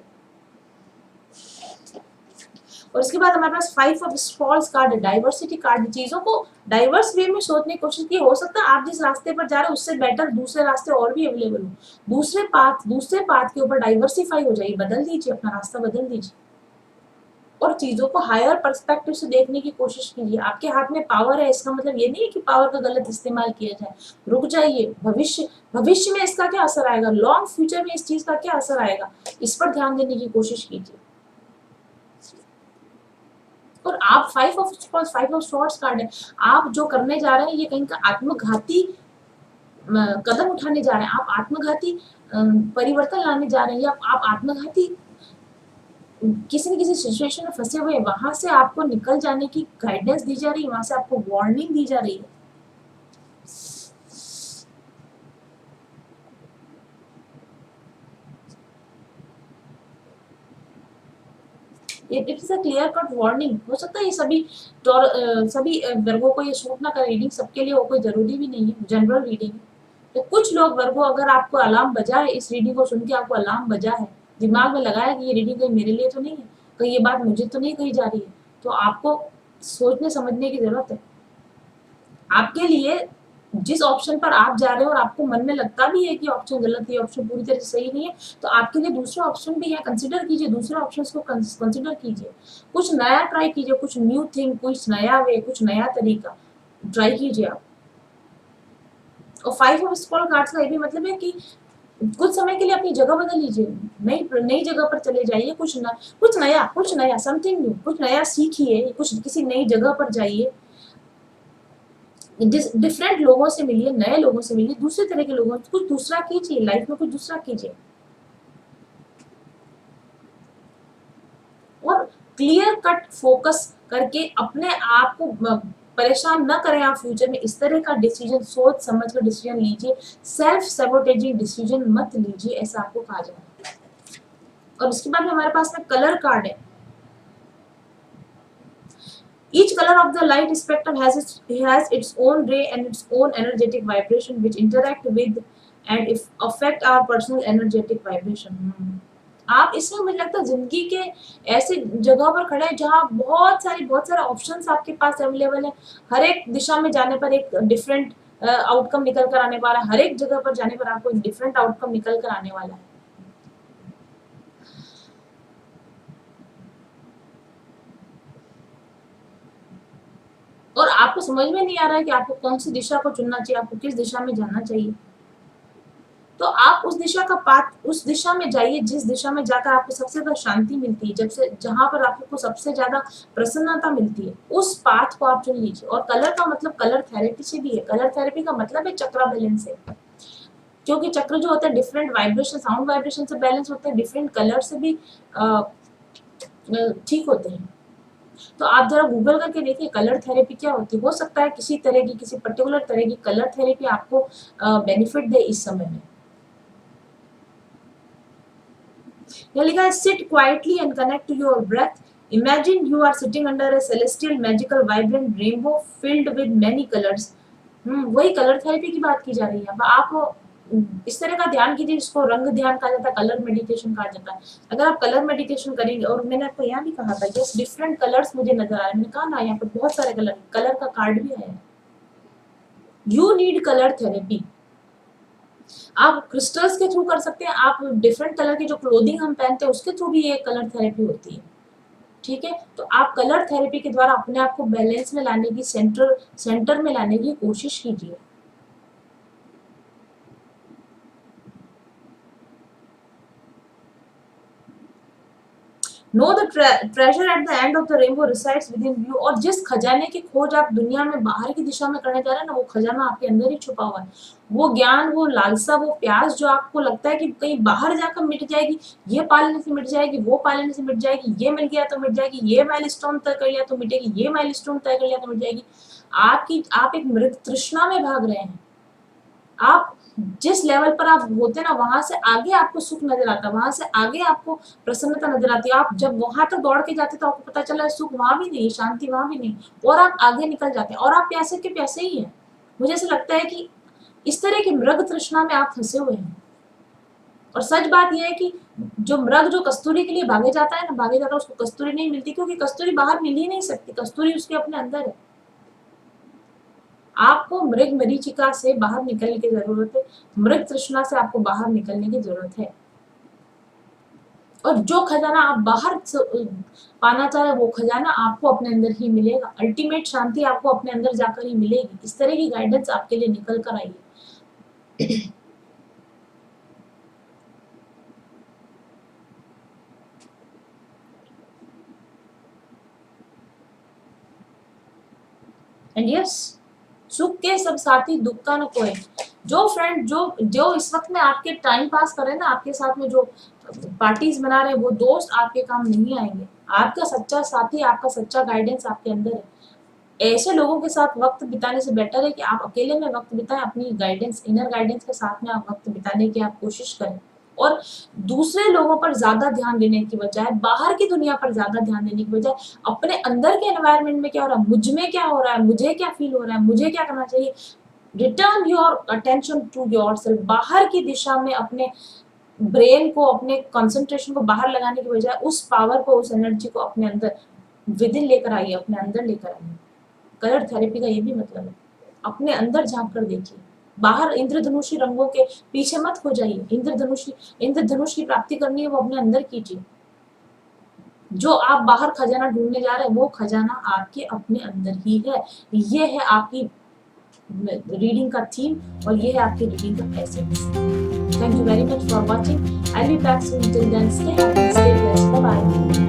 और उसके बाद हमारे पास 5 ऑफ स्पॉल्स कार्ड है, डाइवर्सिटी कार्ड। चीजों को डाइवर्स वे में सोचने की कोशिश की। हो सकता है आप जिस रास्ते पर जा रहे हो उससे बेटर दूसरे रास्ते और भी अवेलेबल हो, दूसरे पाथ के ऊपर डाइवर्सिफाई हो जाइए, बदल दीजिए, अपना रास्ता बदल दीजिए और चीजों को हायर पर्सपेक्टिव से देखने की कोशिश कीजिए। आपके हाथ में पावर है, इसका मतलब ये नहीं है कि पावर का गलत इस्तेमाल किया जाए। रुक जाइए, भविष्य में इसका क्या असर आएगा, लॉन्ग फ्यूचर में इस चीज का क्या असर आएगा, इस पर ध्यान देने की कोशिश कीजिए। और आप 5 ऑफ स्वॉर्ड्स कार्ड है, आप जो करने जा रहे हैं ये कहीं का आत्मघाती कदम उठाने जा रहे हैं, आप आत्मघाती परिवर्तन लाने जा रहे हैं, या आप आत्मघाती किसी न किसी सिचुएशन में फंसे हुए हैं, वहां से आपको निकल जाने की गाइडेंस दी जा रही है, वहां से आपको वार्निंग दी जा रही है। It is a clear cut warning. हो सकता है ये सभी वर्गों को ये सूट ना करे, रीडिंग सबके लिए हो, कोई जरूरी भी नहीं है, जनरल रीडिंग है। तो कुछ लोग वर्गों, अगर आपको अलार्म बजा है, इस रीडिंग को सुन के आपको अलार्म बजा है, दिमाग में लगाया कि ये रीडिंग कहीं मेरे लिए तो नहीं है, कहीं ये बात मुझे तो नहीं कही जा रही है, तो आपको सोचने समझने की जरूरत है। आपके लिए जिस ऑप्शन पर आप जा रहे हो और आपको मन में लगता भी है कि ऑप्शन गलत है, ऑप्शन पूरी तरह से सही नहीं है, तो आपके लिए दूसरा ऑप्शन भी है, कंसिडर कीजिए, दूसरे ऑप्शन को कंसिडर कीजिए, कुछ नया ट्राई कीजिए, कुछ न्यू थिंग, कुछ नया वे, कुछ नया तरीका ट्राई कीजिए आप। और 5 ऑफ कार्ड्स का ये भी मतलब है कि कुछ समय के लिए अपनी जगह बदल लीजिए, नई जगह पर चले जाइए, कुछ नया समथिंग न्यू, कुछ नया सीखिए, कुछ किसी नई जगह पर जाइए, डिफरेंट लोगों से मिलिए, नए लोगों से मिलिए, दूसरे तरह के लोगों से, कुछ दूसरा कीजिए, लाइफ में कुछ दूसरा कीजिए। और क्लियर कट फोकस करके अपने आप को परेशान न करें आप फ्यूचर में, इस तरह का डिसीजन सोच समझ कर डिसीजन लीजिए, सेल्फ सैबोटेजिंग डिसीजन मत लीजिए, ऐसा आपको कहा जा रहा है। और उसके बाद हमारे पास में कलर कार्ड है। Each color of the light spectrum has its own ray and its own energetic vibration which interact with and if affect our personal energetic vibration। आप इसमें मुझे लगता है जिंदगी के ऐसे जगह पर खड़े हैं जहाँ बहुत सारे ऑप्शंस आपके पास अवेलेबल है। हर एक दिशा में जाने पर एक डिफरेंट आउटकम निकल कर आने वाला है, हर एक जगह पर जाने पर आपको एक डिफरेंट आउटकम निकल कर आने वाला है। और आपको समझ में नहीं आ रहा है कि आपको कौन सी दिशा को चुनना चाहिए, आपको किस दिशा में जाना चाहिए, तो आप उस दिशा में जाइए जिस दिशा में जाकर आपको सबसे ज्यादा शांति मिलती है, जहां पर आपको सबसे ज्यादा प्रसन्नता मिलती है, उस पाथ को आप चुन लीजिए। और कलर का मतलब कलर थेरेपी से भी है, कलर थेरेपी का मतलब है चक्र बैलेंस है, क्योंकि चक्र जो होता है डिफरेंट वाइब्रेशन, साउंड वाइब्रेशन से बैलेंस होते हैं, डिफरेंट कलर से भी ठीक होते हैं। तो आप जरा गूगल करके देखिए कलर थेरेपी क्या होती है, हो सकता है किसी पर्टिकुलर तरह की कलर थेरेपी आपको बेनिफिट दे इस समय में। यहाँ लिखा है sit quietly and connect to your breath, imagine you are sitting under a celestial magical vibrant rainbow filled with many colours. वही कलर थेरेपी की बात की जा रही है। अब आप इस तरह का ध्यान कीजिए जिसको रंग ध्यान कहा जाता है, कलर मेडिटेशन कहा जाता है। अगर आप कलर मेडिटेशन करेंगे, और मैंने आपको यहाँ भी कहा था यस डिफरेंट कलर्स मुझे नजर आ रहे हैं, मैंने कहा ना यहाँ पर बहुत सारे कलर का कार्ड भी आया है। You need colour therapy. आप क्रिस्टल्स के थ्रू कर सकते हैं, आप डिफरेंट कलर की जो क्लोथिंग हम पहनते हैं उसके थ्रू भी ये कलर थेरेपी होती है। ठीक है, तो आप कलर थेरेपी के द्वारा अपने आप को बैलेंस में लाने की, सेंटर में लाने की कोशिश कीजिए। Know the treasure at the end of the rainbow resides with in you. और जिस खजाने की खोज आप दुनिया में बाहर की दिशा में करने जा रहे हैं ना, वो खजाना आपके अंदर ही छुपा हुआ है। वो ज्ञान, वो लालसा, वो प्यास जो आपको लगता है कि कहीं बाहर जाकर मिट जाएगी, ये पालने से मिट जाएगी, वो पालने से मिट जाएगी, ये मिल गया तो मिट जाएगी, ये माइलस्टोन तय कर लिया तो मिटेगी, ये माइलस्टोन तय कर लिया तो मिट जाएगी। आप एक मृत तृष्णा में भाग रहे हैं। आप जिस लेवल पर आप होते हैं ना, वहां से आगे आपको सुख नजर आता है, वहां से आगे आपको प्रसन्नता नजर आती है। आप जब वहां तक दौड़ के जाते तो आपको पता चला सुख वहां भी नहीं, शांति वहां भी नहीं, और आप आगे निकल जाते हैं और आप प्यासे के प्यासे ही हैं। मुझे ऐसा लगता है कि इस तरह की मृग तृष्णा में आप फंसे हुए हैं। और सच बात यह है कि जो मृग जो कस्तूरी के लिए भागे जाता है ना, भागे जाता है, उसको कस्तूरी नहीं मिलती, क्योंकि कस्तूरी बाहर मिल ही नहीं सकती, कस्तूरी उसके अपने अंदर है। आपको मृग मरीचिका से बाहर निकलने की जरूरत है, मृग तृष्णा से आपको बाहर निकलने की जरूरत है। और जो खजाना आप बाहर पाना चाह रहे, वो खजाना आपको अपने अंदर ही मिलेगा। अल्टीमेट शांति आपको अपने अंदर जाकर ही मिलेगी। इस तरह की गाइडेंस आपके लिए निकल कर आई है। एंड यस, सुख के सब साथी दुख का न कोई। जो फ्रेंड जो जो इस वक्त में आपके टाइम पास कर रहे हैं ना, आपके साथ में जो पार्टीज बना रहे हैं, वो दोस्त आपके काम नहीं आएंगे। आपका सच्चा साथी, आपका सच्चा गाइडेंस आपके अंदर है। ऐसे लोगों के साथ वक्त बिताने से बेटर है कि आप अकेले में वक्त बिताएं, अपनी गाइडेंस, इनर गाइडेंस के साथ में आप वक्त बिताने की आप कोशिश करें। और दूसरे लोगों पर ज्यादा ध्यान देने की बजाय, बाहर की दुनिया पर ज्यादा ध्यान देने की बजाय, अपने अंदर के एनवायरनमेंट में क्या हो रहा है, मुझ में क्या हो रहा है, मुझे क्या फील हो रहा है, मुझे क्या करना चाहिए, return your attention to yourself. बाहर की दिशा में अपने ब्रेन को, अपने कंसंट्रेशन को बाहर लगाने की बजाय उस पावर को, उस एनर्जी को अपने अंदर विद इन लेकर आइए, अपने अंदर लेकर आइए। कलर थेरेपी का ये भी मतलब है, अपने अंदर झांक कर देखिए। बाहर इंद्रधनुषी रंगों के पीछे मत खो जाइए। इंद्रधनुष की प्राप्ति करनी है, वो अपने अंदर कीजिए। जो आप बाहर खजाना ढूंढने जा रहे हैं, वो खजाना आपके अपने अंदर ही है। ये है आपकी रीडिंग का थीम, और ये है आपकी रीडिंग का essence. Thank you very much for watching. I will be back soon. Till then, stay happy, stay blessed, bye bye.